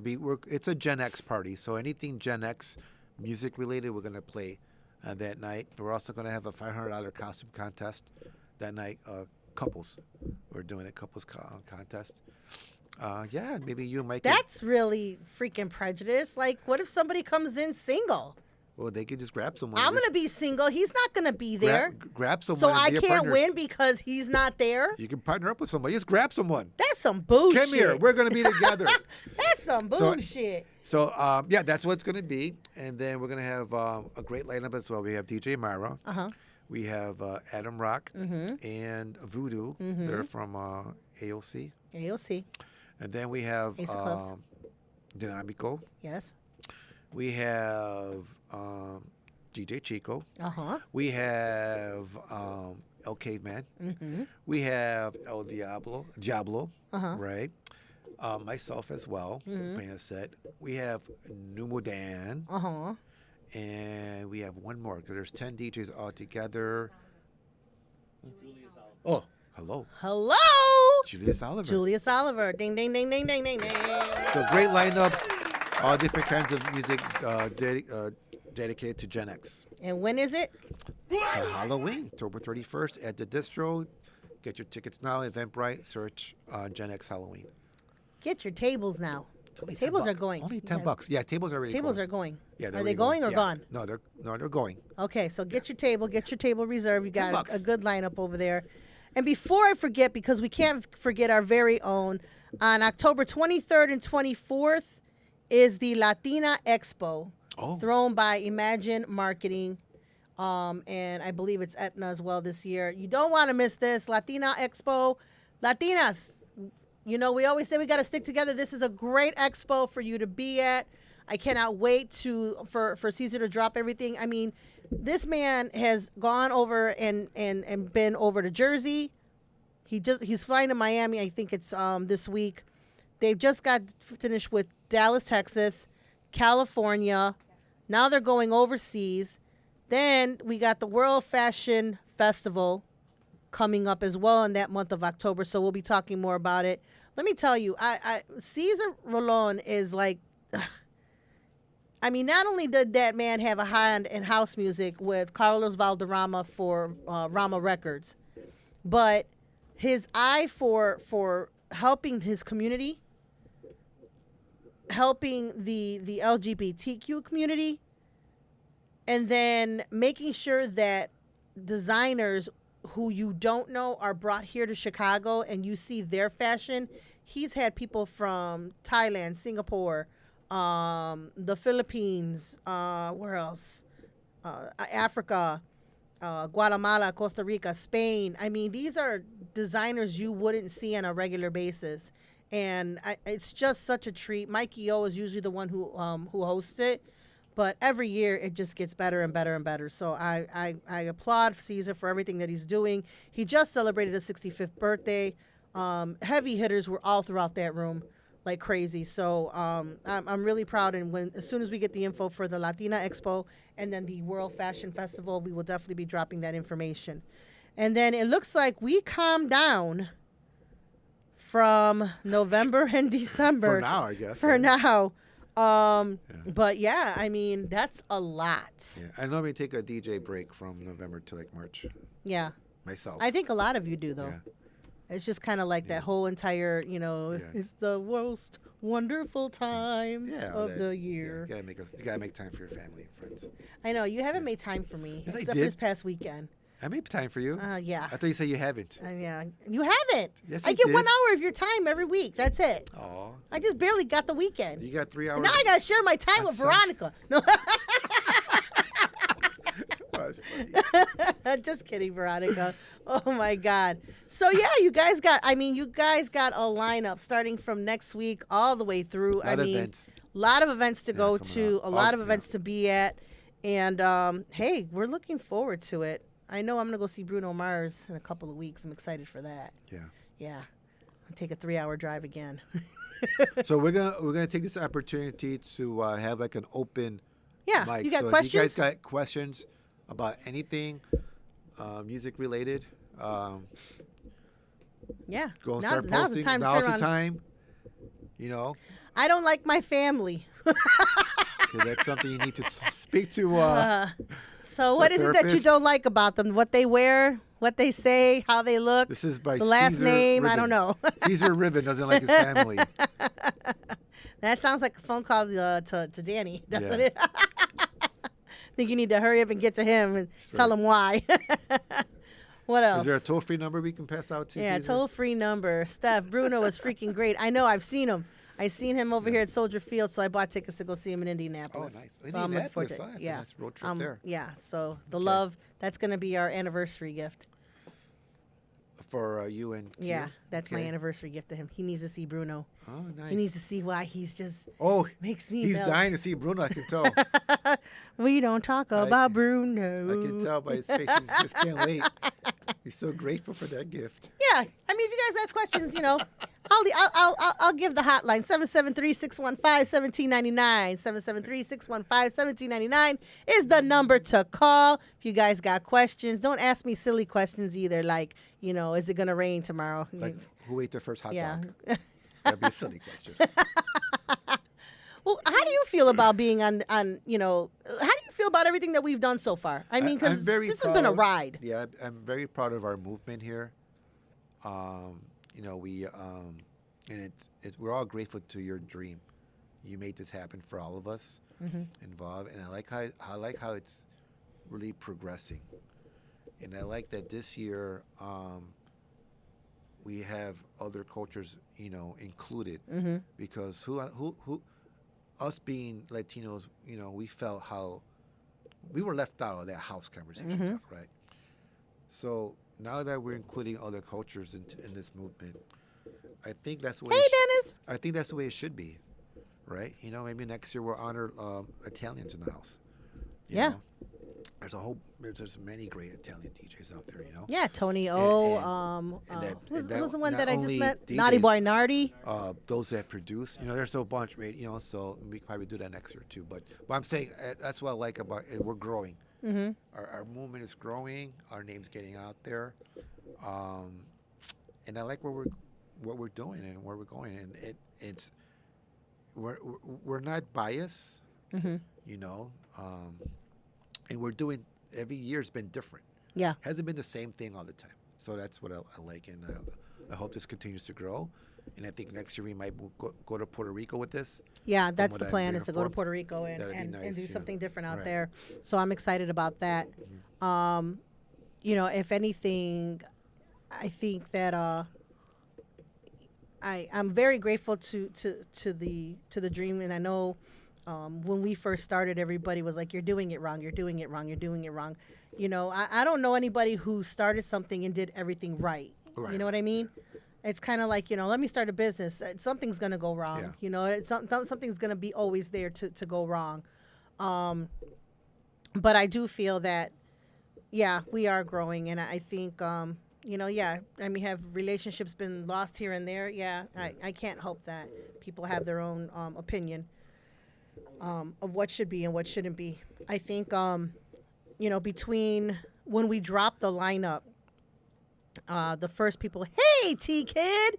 It's a Gen X party, so anything Gen X music related, we're gonna play that night. We're also gonna have a $500 costume contest that night. Couples, we're doing a couples contest. Maybe you might. That's really freaking prejudice. Like, what if somebody comes in single? Well, they could just grab someone. I'm going to be single. He's not going to be there. Grab someone. So and I be a can't partner. win because he's not there? You can partner up with somebody. Just grab someone. That's some bullshit. Come here. We're going to be together. That's some bullshit. So that's what it's going to be. And then we're going to have a great lineup as well. We have DJ Myra. We have Adam Rock and Voodoo. They're from AOC. AOC. And then we have Ace of Clubs. Dinamico. Yes. We have DJ Chico. We have El Caveman. We have El Diablo, right? Myself as well, playing a set. We have Numo Dan. And we have one more, because there's 10 DJs all together. Oh, Hello. Hello, Julius Oliver. Julius Oliver. Ding, ding, ding, ding, ding, ding, ding. So great lineup. All different kinds of music dedicated to Gen X. And when is it? For Halloween, October 31st at the Distro. Get your tickets now. Eventbrite. Search Gen X Halloween. Get your tables now. Only Tables $10. are going. Only $10. Yeah, tables are already Tables going. are going. Yeah, Are they going or gone? No, they're going. Okay, so get your table reserved. You got $10. a good lineup over there. And before I forget, because we can't forget our very own, on October 23rd and 24th is the Latina Expo, thrown by Imagine Marketing. And I believe it's Etna as well this year. You don't want to miss this. Latina Expo. Latinas, you know, we always say we got to stick together. This is a great expo for you to be at. I cannot wait for Caesar to drop everything. I mean, this man has gone over and been over to Jersey. He's flying to Miami. I think it's this week. They've just got finished with Dallas, Texas, California. Now they're going overseas. Then we got the World Fashion Festival coming up as well in that month of October. So we'll be talking more about it. Let me tell you, Cesar Rolon is like, I mean, not only did that man have a high-end in house music with Carlos Valderrama for Rama Records, but his eye for helping his community, helping the LGBTQ community, and then making sure that designers who you don't know are brought here to Chicago and you see their fashion. He's had people from Thailand, Singapore, the Philippines, where else? Africa, Guatemala, Costa Rica, Spain. I mean, these are designers you wouldn't see on a regular basis. And it's just such a treat. Mikey O is usually the one who hosts it. But every year it just gets better and better and better. So I applaud Caesar for everything that he's doing. He just celebrated his 65th birthday. Heavy hitters were all throughout that room like crazy. So I'm really proud. And as soon as we get the info for the Latina Expo and then the World Fashion Festival, we will definitely be dropping that information. And then it looks like we calmed down from November and December. For now, I guess. For right? now. But yeah, I mean, that's a lot. Yeah. I normally take a DJ break from November to like March. Yeah. Myself. I think a lot of you do, though. Yeah. It's just kind of like that whole entire, it's the most wonderful time of the year. Yeah, you gotta make time for your family and friends. I know. You haven't made time for me, Yes, I except did. this past weekend. I made time for you. Yeah. I thought you said you haven't. Yeah. You haven't. Yes, I I get did. 1 hour of your time every week. That's it. Aw. I just barely got the weekend. You got 3 hours. And now I got to share my time with Veronica. No. That's funny. Just kidding, Veronica. Oh my God. So yeah, you guys got a lineup starting from next week all the way through. A lot of events to go coming to, up. a lot of events to be at. And hey, we're looking forward to it. I know I'm going to go see Bruno Mars in a couple of weeks. I'm excited for that. Yeah. Yeah. I'll take a 3-hour drive again. So we're gonna take this opportunity to have like an open Yeah. mic. You got so questions? if you guys got questions about anything music related, Yeah. go and Now- start now's posting. the time to Now's turn the on- time. You know, I don't like my family. 'cause that's something you need to speak to. So what is it that you therapist. don't like about them? What they wear, what they say, how they look, This is by the last Caesar name? I Ribbon. don't know. Caesar Ribbon doesn't like his family. That sounds like a phone call to Danny. Doesn't Yeah. it? I think you need to hurry up and get to him and tell him why. What else? Is there a toll-free number we can pass out to? Yeah, Caesar? toll-free number. Steph, Bruno is freaking great. I know. I've seen him. I seen him over here at Soldier Field, so I bought tickets to go see him in Oh, Indianapolis. nice. So I'm looking forward Indianapolis. to Oh, it. that's Yeah. a nice road trip there. Yeah. So the love, that's going to be our anniversary gift. For you and Q? Yeah, that's my Okay. anniversary gift to him. He needs to see Bruno. Oh, nice. He needs to see why he's just Oh, makes me he's melt. dying to see Bruno. I can tell. We don't talk about Bruno. I can tell by his face. He just can't wait. He's so grateful for that gift. Yeah, I mean, if you guys have questions, I'll give the hotline 773-615-1799. 773-615-1799 is the number to call. If you guys got questions, don't ask me silly questions either. Like, is it gonna rain tomorrow? Like, who ate their first hot Yeah. dog? That'd be a silly question. Well, how do you feel about being on? How do you feel about everything that we've done so far? I mean, because this has been a ride. Yeah, I'm very proud of our movement here. And we're all grateful to your dream. You made this happen for all of us involved, and I like how it's really progressing. And I like that this year we have other cultures, included, because who us being Latinos, we felt how we were left out of that house conversation talk, right? So now that we're including other cultures in this movement, I think that's the way. Hey, Dennis. I think that's the way it should be, right? Maybe next year we'll honor Italians in the house. You know? There's many great Italian DJs out there, Yeah, Tony O. Who's the one that I just met? DJs, Naughty Boy Nardi. Those that produce, there's a bunch, right? So we probably do that next year too. But I'm saying that's what I like about it. We're growing. Our movement is growing. Our name's getting out there, and I like what we're doing and where we're going. And we're not biased, and we're doing every year. It's been different. Yeah, hasn't been the same thing all the time. So that's what I like, and I hope this continues to grow. And I think next year we might go to Puerto Rico with this. Yeah, that's the plan, is to go to Puerto Rico and do something different out there. So I'm excited about that. If anything, I think that I'm very grateful to the dream, and I know when we first started, everybody was like, "You're doing it wrong. You're doing it wrong. You're doing it wrong." I don't know anybody who started something and did everything right. You know what I mean? It's kind of like, let me start a business. Something's going to go wrong. Yeah. Something's going to be always there to go wrong. But I do feel that, we are growing. And I think, have relationships been lost here and there? Yeah, I can't help that. People have their own opinion of what should be and what shouldn't be. I think, between when we dropped the lineup, the first people, hey, T-Kid.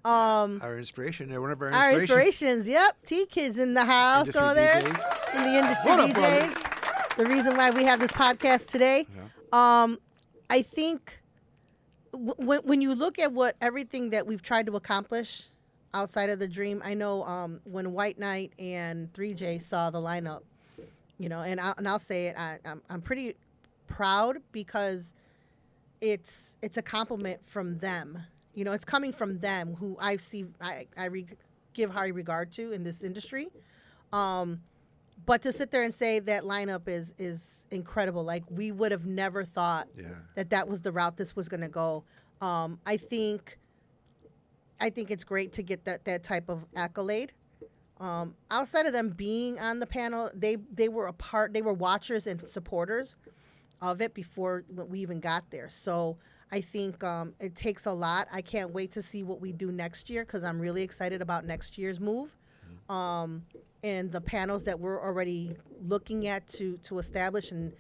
Our inspiration. They're one of our inspirations. Our inspirations, yep. T-Kid's in the house. Industry go there. DJs. From the industry DJs. The reason why we have this podcast today. Yeah. I think when you look at everything that we've tried to accomplish outside of the dream, I know when White Knight and 3J saw the lineup, and I'll say it, I'm pretty proud because it's a compliment from them. It's coming from them, who I give high regard to in this industry. But to sit there and say that lineup is incredible, like we would have never thought that was the route this was going to go. I think it's great to get that type of accolade. Outside of them being on the panel, they were they were watchers and supporters of it before we even got there. So I think it takes a lot. I can't wait to see what we do next year, because I'm really excited about next year's move. And the panels that we're already looking at to establish. And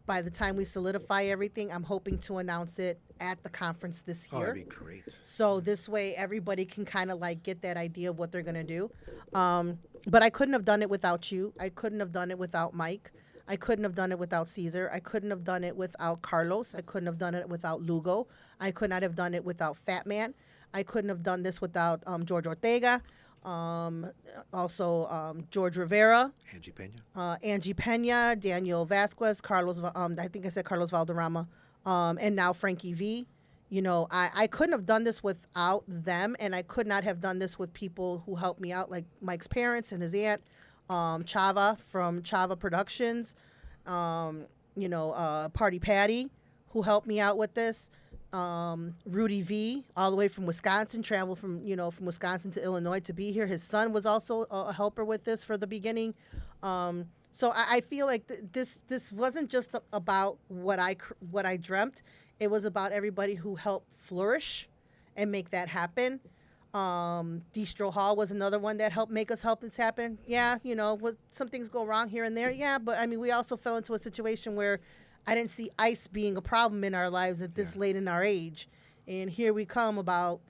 by the time we solidify everything, I'm hoping to announce it at the conference this year. Oh, that'd be great. So this way everybody can kind of like get that idea of what they're going to do. But I couldn't have done it without you. I couldn't have done it without Mike. I couldn't have done it without Caesar. I couldn't have done it without Carlos. I couldn't have done it without Lugo. I could not have done it without Fat Man. I couldn't have done this without George Ortega. George Rivera. Angie Pena, Daniel Vasquez, Carlos, I think I said Carlos Valderrama, and now Frankie V. I couldn't have done this without them, and I could not have done this with people who helped me out, like Mike's parents and his aunt, Chava from Chava Productions, Party Patty, who helped me out with this, Rudy V, all the way from Wisconsin, traveled from Wisconsin to Illinois to be here. His son was also a helper with this for the beginning. So I feel like this wasn't just about what I dreamt. It was about everybody who helped flourish and make that happen. Distro Hall was another one that helped make us help this happen. Yeah, some things go wrong here and there. Yeah, but I mean, we also fell into a situation where I didn't see ice being a problem in our lives at this late in our age. And here we come about,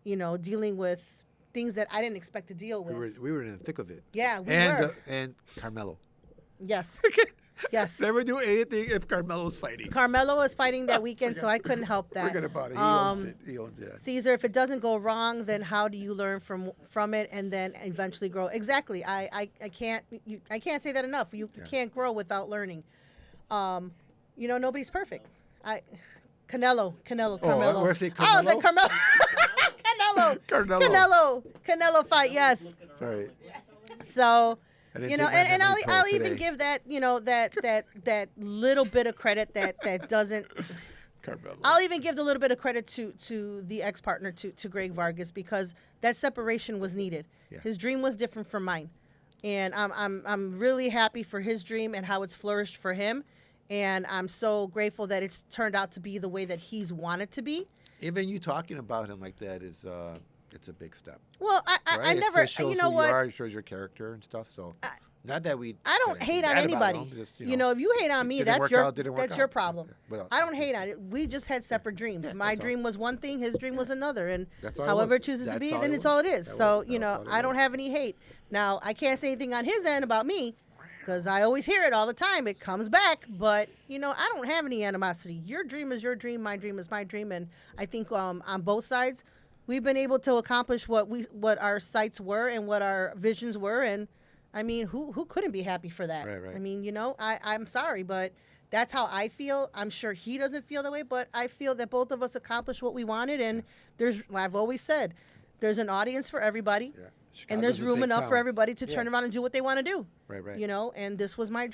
dealing with things that I didn't expect to deal with. We were in the thick of it. Yeah, we were. And Carmelo. Yes. Yes. Never do anything if Carmelo's fighting. Carmelo was fighting that weekend, so I couldn't help that. Forget about it. He owns it. Caesar, if it doesn't go wrong, then how do you learn from it and then eventually grow? Exactly. I can't say that enough. You can't grow without learning. Nobody's perfect. Carmelo. Oh, where's it? Oh, I was like Carmelo. Canelo fight. Yes. Sorry. So. And I'll even give that that little bit of credit that doesn't. Carmelo. I'll even give the little bit of credit to the ex-partner to Greg Vargas, because that separation was needed. Yeah. His dream was different from mine, and I'm really happy for his dream and how it's flourished for him, and I'm so grateful that it's turned out to be the way that he's wanted to be. Even you talking about him like that is. It's a big step. Well, I never, it shows you know who what? You are, it shows your character and stuff. So, not that we. I don't hate on anybody. Just, if you hate on me, that's your problem. Yeah. I don't hate on it. We just had separate dreams. Yeah, My dream was one thing, his dream was another, and That's all however it it chooses to That's be, all then it it's was. all it is. That So was all it I don't was. have any hate. Now I can't say anything on his end about me, because I always hear it all the time. It comes back, but I don't have any animosity. Your dream is your dream. My dream is my dream, and I think on both sides, we've been able to accomplish what our sights were and what our visions were, and I mean, who couldn't be happy for that? Right. I mean, I'm sorry, but that's how I feel. I'm sure he doesn't feel that way, but I feel that both of us accomplished what we wanted, and I've always said, there's an audience for everybody. Yeah. And there's Chicago's a room big enough town. for everybody to turn around and do what they want to do. Right. And this was my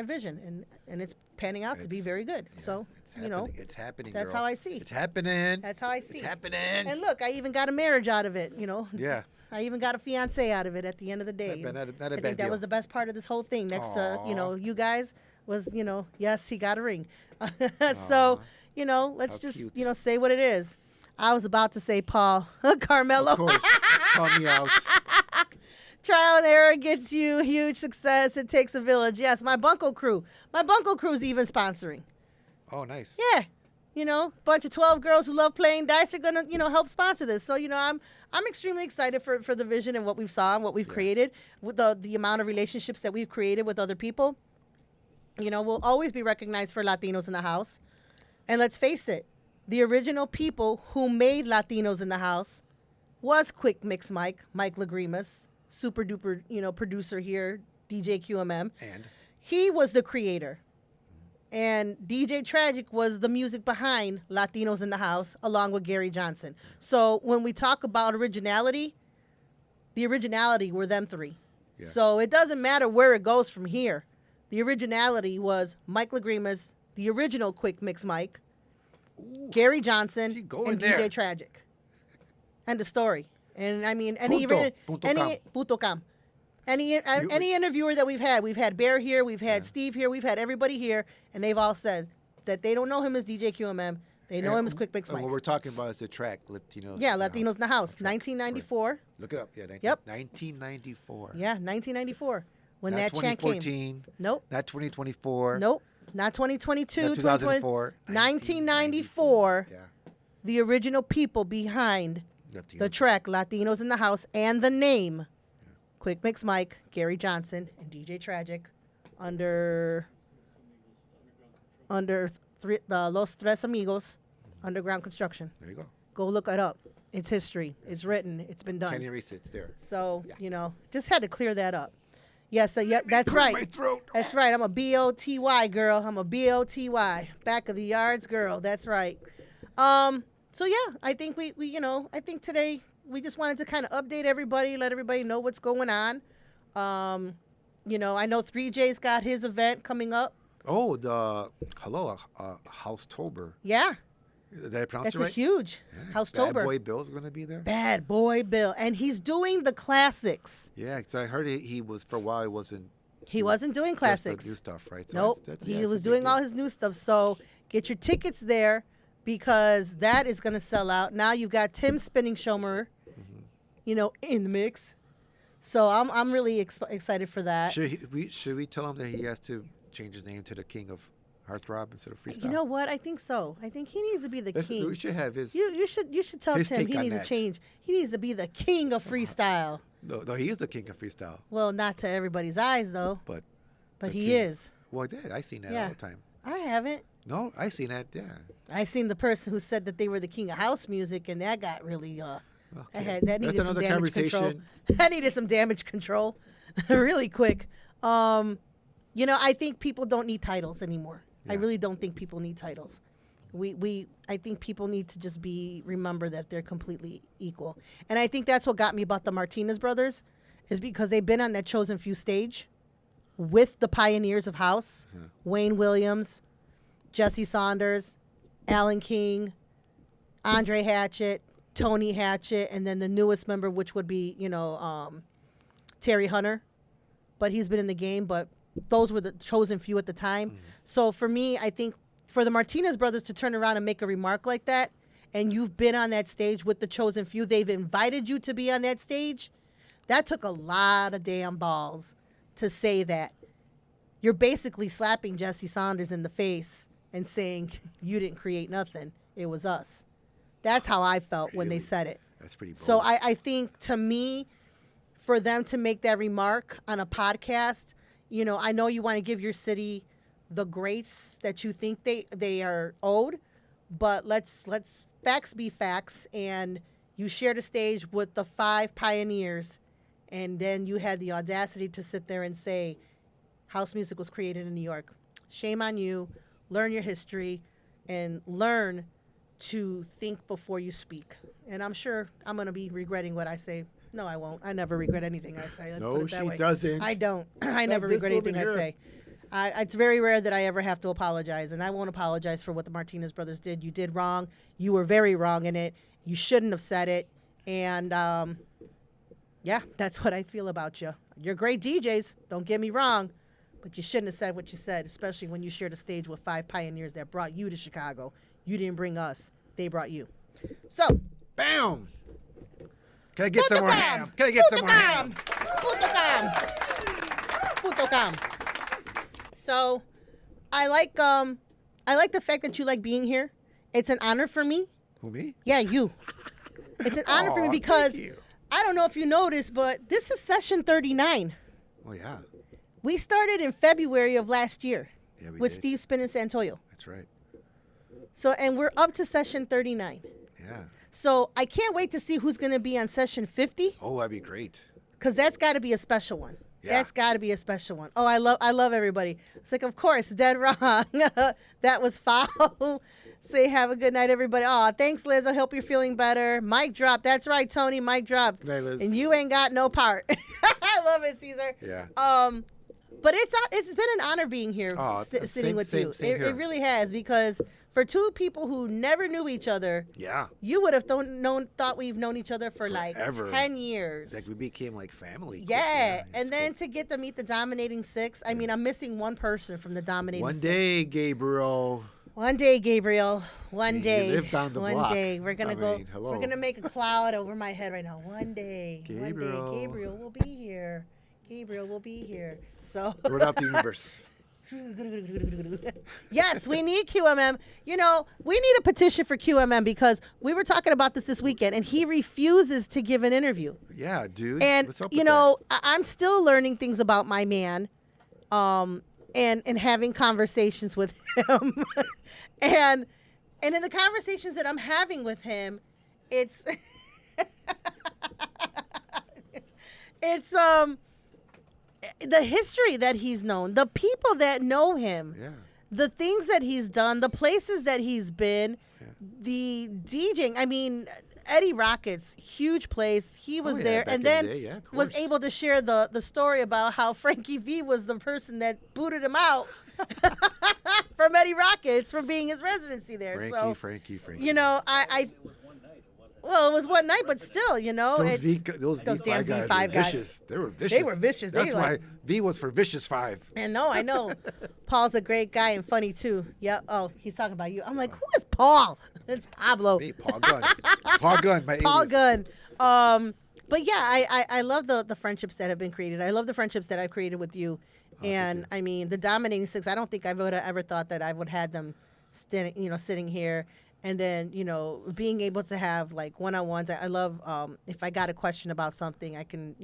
vision, and it's panning out to be very good. So It's happening. It's happening. that's girl. how I see. It's happening. That's how I see. It's happening. And look, I even got a marriage out of it. Yeah. I even got a fiance out of it at the end of the day. Not a I bad think that deal. was the best part of this whole thing. Next to Aw. you guys was yes, he got a ring. So let's How just cute. say what it is. I was about to say Paul Carmelo. Of course. Call me out. Trial and error gets you huge success. It takes a village. Yes, my Bunko crew. My Bunko crew's even sponsoring. Oh, nice. Yeah. Bunch of 12 girls who love playing dice are gonna, help sponsor this. So, I'm extremely excited for the vision and what we've saw and what we've created, with the amount of relationships that we've created with other people. We'll always be recognized for Latinos in the house. And let's face it, the original people who made Latinos in the house was Quick Mix Mike Lagrimas, super duper, producer here, DJ QMM. And He was the creator. And DJ Tragic was the music behind Latinos in the House, along with Gary Johnson. So when we talk about originality, the originality were them three. Yeah. So it doesn't matter where it goes from here. The originality was Mike Lagrimas, the original Quick Mix Mike, Gary Johnson, She going and there. DJ Tragic. End of story. And I mean, Punto com. any interviewer that we've had Bear here, we've had Steve here, we've had everybody here, and they've all said that they don't know him as DJ QMM. They know him as Quick Mix And Mike. what we're talking about is the track, Latinos. Yeah, in the Latinos House. in the House, The track. 1994. Look it up. Yeah, Yep. 1994. Yeah, 1994. When Not that chant came. 2014. Nope. Not 2024. Nope. Not 2022. Not 2004. 1994. Yeah. The original people behind Latinos. the track Latinos in the House and the name Quick Mix Mike, Gary Johnson, and DJ Tragic under the Los Tres Amigos underground construction. There you go. Go look it up. It's history. It's written. It's been done. Can't erase it. It's there. So, just had to clear that up. Yes, that's right. My throat. That's right. I'm a B-O-T-Y girl. I'm a B-O-T-Y. Back of the yards girl. That's right. So yeah, I think I think today we just wanted to kind of update everybody, let everybody know what's going on. I know 3J's got his event coming up. Oh, Housetober. Yeah. Did I pronounce That's it right? huge Yeah. Housetober. Bad Boy Bill's going to be there? Bad Boy Bill. And he's doing the classics. Yeah, because I heard he was, for a while, he wasn't. He wasn't doing just classics. the new stuff, right? So Nope. yeah, He it's was a big doing deal. all his new stuff. So get your tickets there because that is going to sell out. Now you've got Tim Spinning Schomer in the mix. So I'm really excited for that. Should we tell him that he has to change his name to the King of Heartthrob instead of Freestyle? You know what? I think so. I think he needs to be the king. We should have his. You should tell his Tim take he on needs that. to change. He needs to be the king of freestyle. No, he is the King of Freestyle. Well, not to everybody's eyes though, But but the he king. is. Well, yeah, I seen that Yeah. all the time. I haven't. No, I seen that. Yeah. I seen the person who said that they were the king of house music, and that got really that Okay. that needed That's some another damage control. conversation. That needed some damage control, really quick. I think people don't need titles anymore. I Yeah. really don't think people need titles. I think people need to just remember that they're completely equal. And I think that's what got me about the Martinez brothers, is because they've been on that Chosen Few stage with the pioneers of house, Wayne Williams, Jesse Saunders, Alan King, Andre Hatchett, Tony Hatchett, and then the newest member, which would be, Terry Hunter. But he's been in the game, but those were the chosen few at the time. So for me, I think for the Martinez brothers to turn around and make a remark like that, and you've been on that stage with the chosen few, they've invited you to be on that stage, that took a lot of damn balls to say that. You're basically slapping Jesse Saunders in the face and saying, you didn't create nothing. It was us. That's how I felt when they Really? said it. That's pretty bold. So I think, to me, for them to make that remark on a podcast, I know you want to give your city the grace that you think they are owed, but let's facts be facts. And you shared a stage with the 5 pioneers, and then you had the audacity to sit there and say house music was created in New York. Shame on you. Learn your history and learn to think before you speak. And I'm sure I'm going to be regretting what I say. No, I won't. I never regret anything I say. Let's No, put it that she way. doesn't. I don't. I never this regret anything woman I here. say. It's very rare that I ever have to apologize, and I won't apologize for what the Martinez brothers did. You did wrong. You were very wrong in it. You shouldn't have said it. And, that's what I feel about you. You're great DJs. Don't get me wrong. But you shouldn't have said what you said, especially when you shared a stage with 5 pioneers that brought you to Chicago. You didn't bring us. They brought you. So, Bam! Can I get some more ham? Can I get some more ham? Putocam. So, I like the fact that you like being here. It's an honor for me. Who, me? Yeah, you. It's an honor for me Aw, because thank you. I don't know if you noticed, but this is session 39. Oh, yeah. We started in February of last year Yeah, we with did. Steve Spin and Santoyo. That's right. So, and we're up to session 39. Yeah. So I can't wait to see who's going to be on session 50, Oh, that'd be great. because that's got to be a special one. Yeah. That's got to be a special one. Oh, I love everybody. It's like, of course, dead wrong. That was foul. Say have a good night, everybody. Oh, thanks, Liz. I hope you're feeling better. Mic drop. That's right, Tony. Mic drop. Good night, Liz. And you ain't got no part. I love it, Caesar. Yeah. But it's been an honor being here, Aw, sitting with you. same here. It really has, because for 2 people who never knew each other, Yeah. you would have thought we've known each other for Forever. like 10 years. Like we became like family. Yeah, and it's then cool. to get to meet the Dominating 6. I mean, I'm missing one person from the Dominating One 6. day, Gabriel. One day, Gabriel. One You day. live down the one block. day. We're gonna I go. mean, hello. We're gonna make a cloud over my head right now. One day. One Gabriel. day, Gabriel will be here. Gabriel will be here. So. Run out the universe. Yes, we need QMM. We need a petition for QMM, because we were talking about this weekend, and he refuses to give an interview. Yeah, dude. And What's up with that? I'm still learning things about my man, and having conversations with him, and in the conversations that I'm having with him, it's it's the history that he's known, the people that know him, Yeah. the things that he's done, the places that he's been, the DJing. I mean, Eddie Rockets, huge place. He was yeah, there, back and in the then day, yeah, of was course. able to share the story about how Frankie V was the person that booted him out from Eddie Rockets from being his residency there. Frankie. Well, it was one night, but still, Those those V5 damn guys V5 were guys. vicious. They were vicious. They were vicious. That's They why like- V was for Vicious 5. And I know. Paul's a great guy and funny too. Yep. Oh, he's talking about you. I'm like, who is Paul? It's Pablo. Me, Paul Gunn. Paul Gunn, my Paul alias. Gunn. But yeah, I love the friendships that have been created. I love the friendships that I've created with you. And I mean, the Dominating Six, I don't think I would have ever thought that I would have had them sitting here. And then, being able to have like one-on-ones. I love if I got a question about something, I can,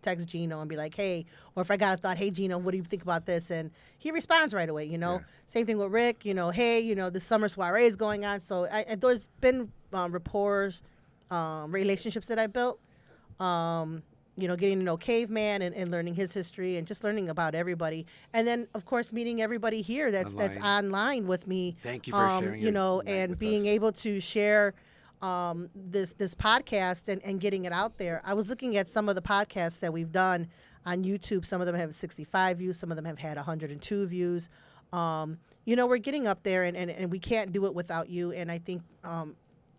text Gino and be like, hey, or if I got a thought, hey, Gino, what do you think about this? And he responds right away, Yeah. Same thing with Rick, hey, the summer soiree is going on. So there's been rapport, relationships that I built. Getting to know Caveman and learning his history and just learning about everybody. And then, of course, meeting everybody here that's online with me. Thank you for sharing your night and with being us. able to share this podcast and getting it out there. I was looking at some of the podcasts that we've done on YouTube. Some of them have 65 views. Some of them have had 102 views. We're getting up there, and we can't do it without you. And I think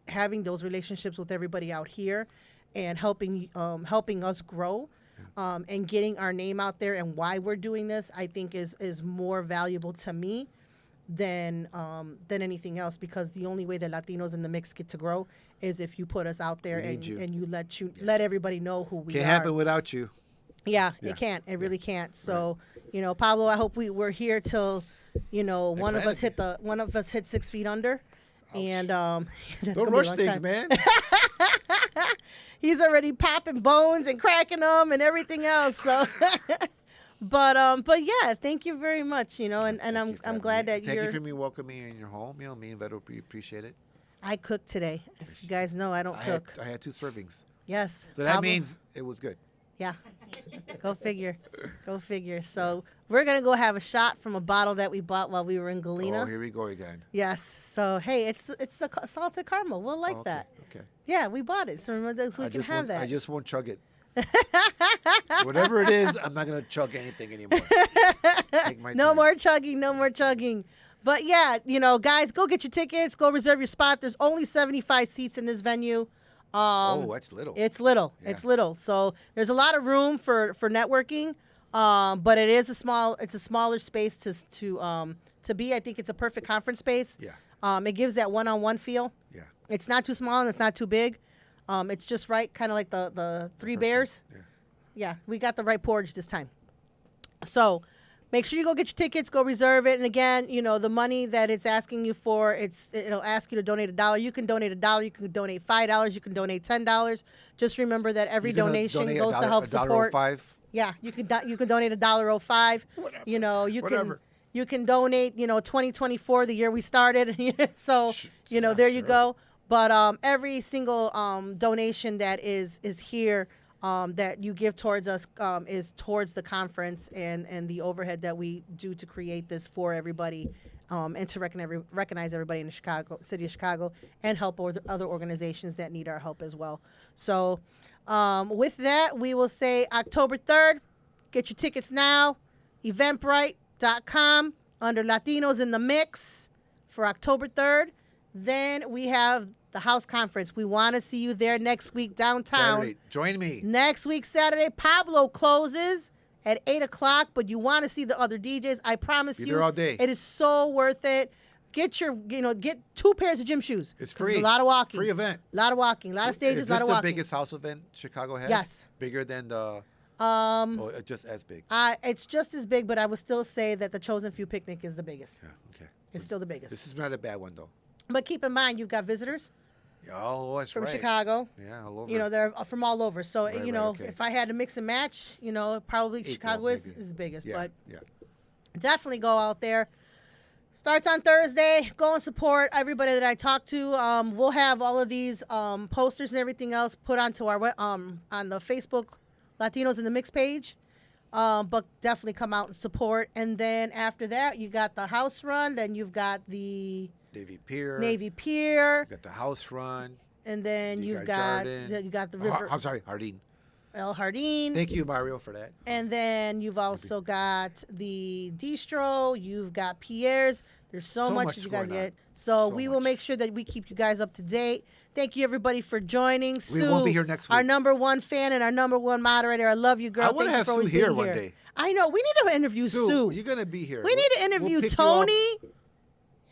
having those relationships with everybody out here and helping us grow and getting our name out there and why we're doing this, I think is more valuable to me than anything else, because the only way that Latinos in the Mix get to grow is if you put us out there and you let everybody know who we Can't are. happen without you. Yeah, Yeah. it can't. It really can't. So, Pablo, I hope we're here till, one of us hit 6 feet under. And that's Don't gonna be a rush long things, time. man. He's already popping bones and cracking them and everything else. So, but yeah, thank you very much. And Thank you for I'm having glad me. that Thank you're. you for me welcoming me in your home. Me and Vero, we appreciate it. I cooked today. If you guys know, I don't cook. I had 2 servings. Yes. So that Pablo- means it was good. Yeah. Go figure. Go figure. So we're gonna go have a shot from a bottle that we bought while we were in Galena. Oh, here we go again. Yes. So hey, it's the salted caramel. We'll like Oh, okay. that. Okay. Yeah, we bought it, so remember so we can have that. I just won't chug it. Whatever it is, I'm not gonna chug anything anymore. Take my No time. more chugging. No more chugging. But yeah, guys, go get your tickets. Go reserve your spot. There's only 75 seats in this venue. Oh, that's little. It's little. Yeah. It's little. So there's a lot of room for networking. But it is it's a smaller space to be. I think it's a perfect conference space. Yeah. It gives that one-on-one feel. Yeah. It's not too small and it's not too big. It's just right, kind of like the Three First Bears. one, yeah. Yeah, we got the right porridge this time. So make sure you go get your tickets, go reserve it. And again, the money that it's asking you for, it'll ask you to donate $1. You can donate $1. You can donate $5. You can donate $10. Just remember that every You can donation donate goes to help support. $1.05. Yeah, you can donate $1.05. Whatever. Whatever. You can donate 2024, the year we started. So Yeah, there you sure. go. But every single donation that is here that you give towards us is towards the conference and the overhead that we do to create this for everybody and to recognize everybody in the city of Chicago and help other organizations that need our help as well. So with that, we will say October 3rd. Get your tickets now. Eventbrite.com under Latinos in the Mix for October 3rd. Then we have the house conference. We want to see you there next week downtown. Saturday. Join me. Next week, Saturday, Pablo closes at 8 o'clock, but you want to see the other DJs. I promise Be you, there all day. it is so worth it. Get get 2 pairs of gym shoes. It's 'cause free. It's a lot of walking. Free event. A lot of walking. A lot of stages, Is a lot this of the walking. biggest house event Chicago has? Yes. Bigger than the. Just as big. It's just as big, but I would still say that the Chosen Few picnic is the biggest. Yeah. Okay. It's still the biggest. This is not a bad one though. But keep in mind, you've got visitors Oh, that's from right. Chicago. Yeah, all over. They're from all over. So, Right, right, okay. if I had to mix and match, probably Equal, Chicago is maybe. the biggest. Yeah. But Yeah. definitely go out there. Starts on Thursday. Go and support everybody that I talked to. We'll have all of these posters and everything else put onto our on the Facebook Latinos in the Mix page. But definitely come out and support. And then after that, you got the house run. Then you've got the Navy Pier. Pier. You got the house run. And then You you've got got Jardin. you got the river I'm sorry, Hardin. El Jardín. Thank you, Mario, for that. And then you've also got the Distro. You've got Pierre's. There's so much much that you guys going on. get. So So we will much. make sure that we keep you guys up to date. Thank you, everybody, for joining. We won't be here next Our week. number one fan and our number one moderator. I love you, girl. I wanna Thank you have for Sue always here being one day. I know. We need to interview Sue. You're gonna be here. We need to interview we'll pick you up. Tony. We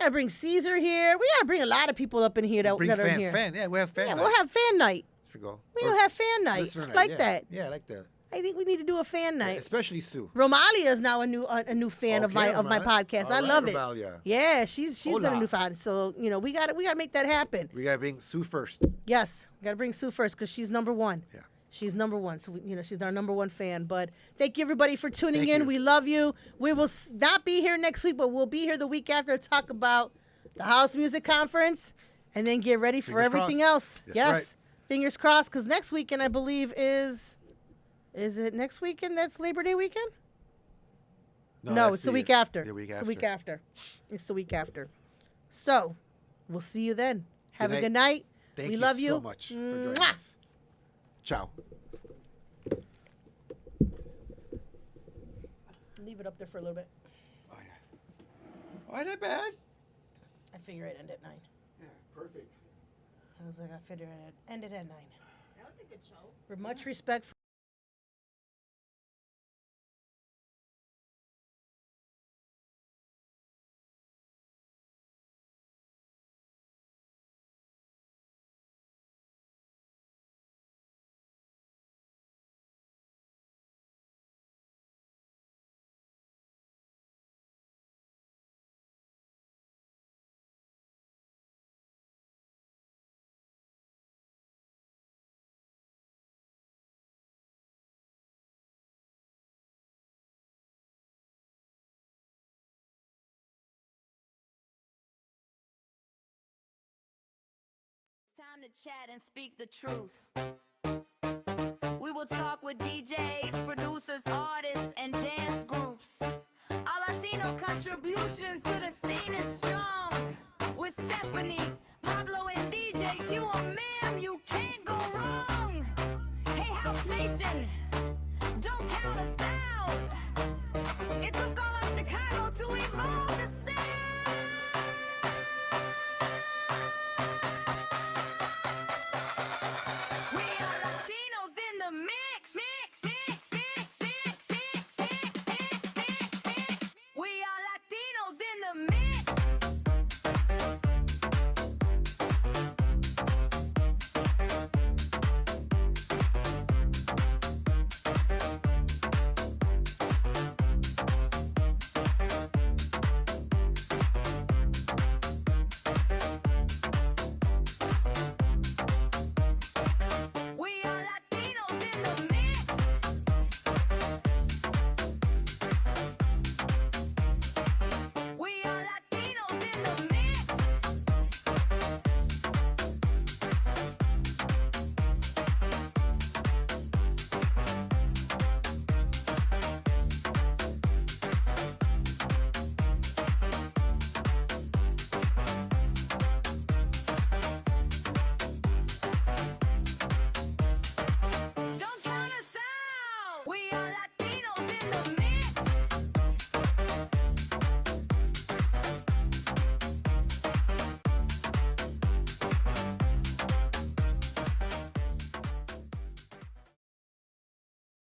gotta bring Caesar here. We gotta bring a lot of people up in here that Bring are fan, here. fan. Yeah, we have fan. Yeah, night. we'll have fan night. Should go. We Or will have fan night. listener I night, like yeah. that. Yeah, I like that. I think we need to do a fan night. Especially Sue. Romalia is now a new fan of Okay, my Romalia. podcast. All I right, love it. Romalia. Yeah, she's been a Hola. new fan. So we got to make that happen. We gotta bring Sue first. Yes, got to bring Sue first because she's number one. Yeah. She's number one. So she's our number one fan. But thank you everybody for tuning in. you. We love you. We will not be here next week, but we'll be here the week after to talk about the House Music Conference and then get ready for Fingers everything crossed. else. That's Yes. right. Fingers crossed because next weekend I believe is it next weekend that's Labor Day weekend? No, that's it's the week after. The week It's after. the week after. It's the week after. So, we'll see you then. Have a night. good night. Thank we you love you so much for joining Mwah. us. Ciao. Leave it up there for a little bit. Oh, yeah. Oh, ain't that bad? I figure I'd end at 9. Yeah, perfect. I was like, I figured I'd end it at 9. That was a good show. With much respect for Time to chat and speak the truth. We will talk with DJs, producers, artists, and dance groups. Our Latino contributions to the scene is strong. With Stephanie, Pablo, and DJ Q, ma'am, you can't go wrong. Hey, House Nation.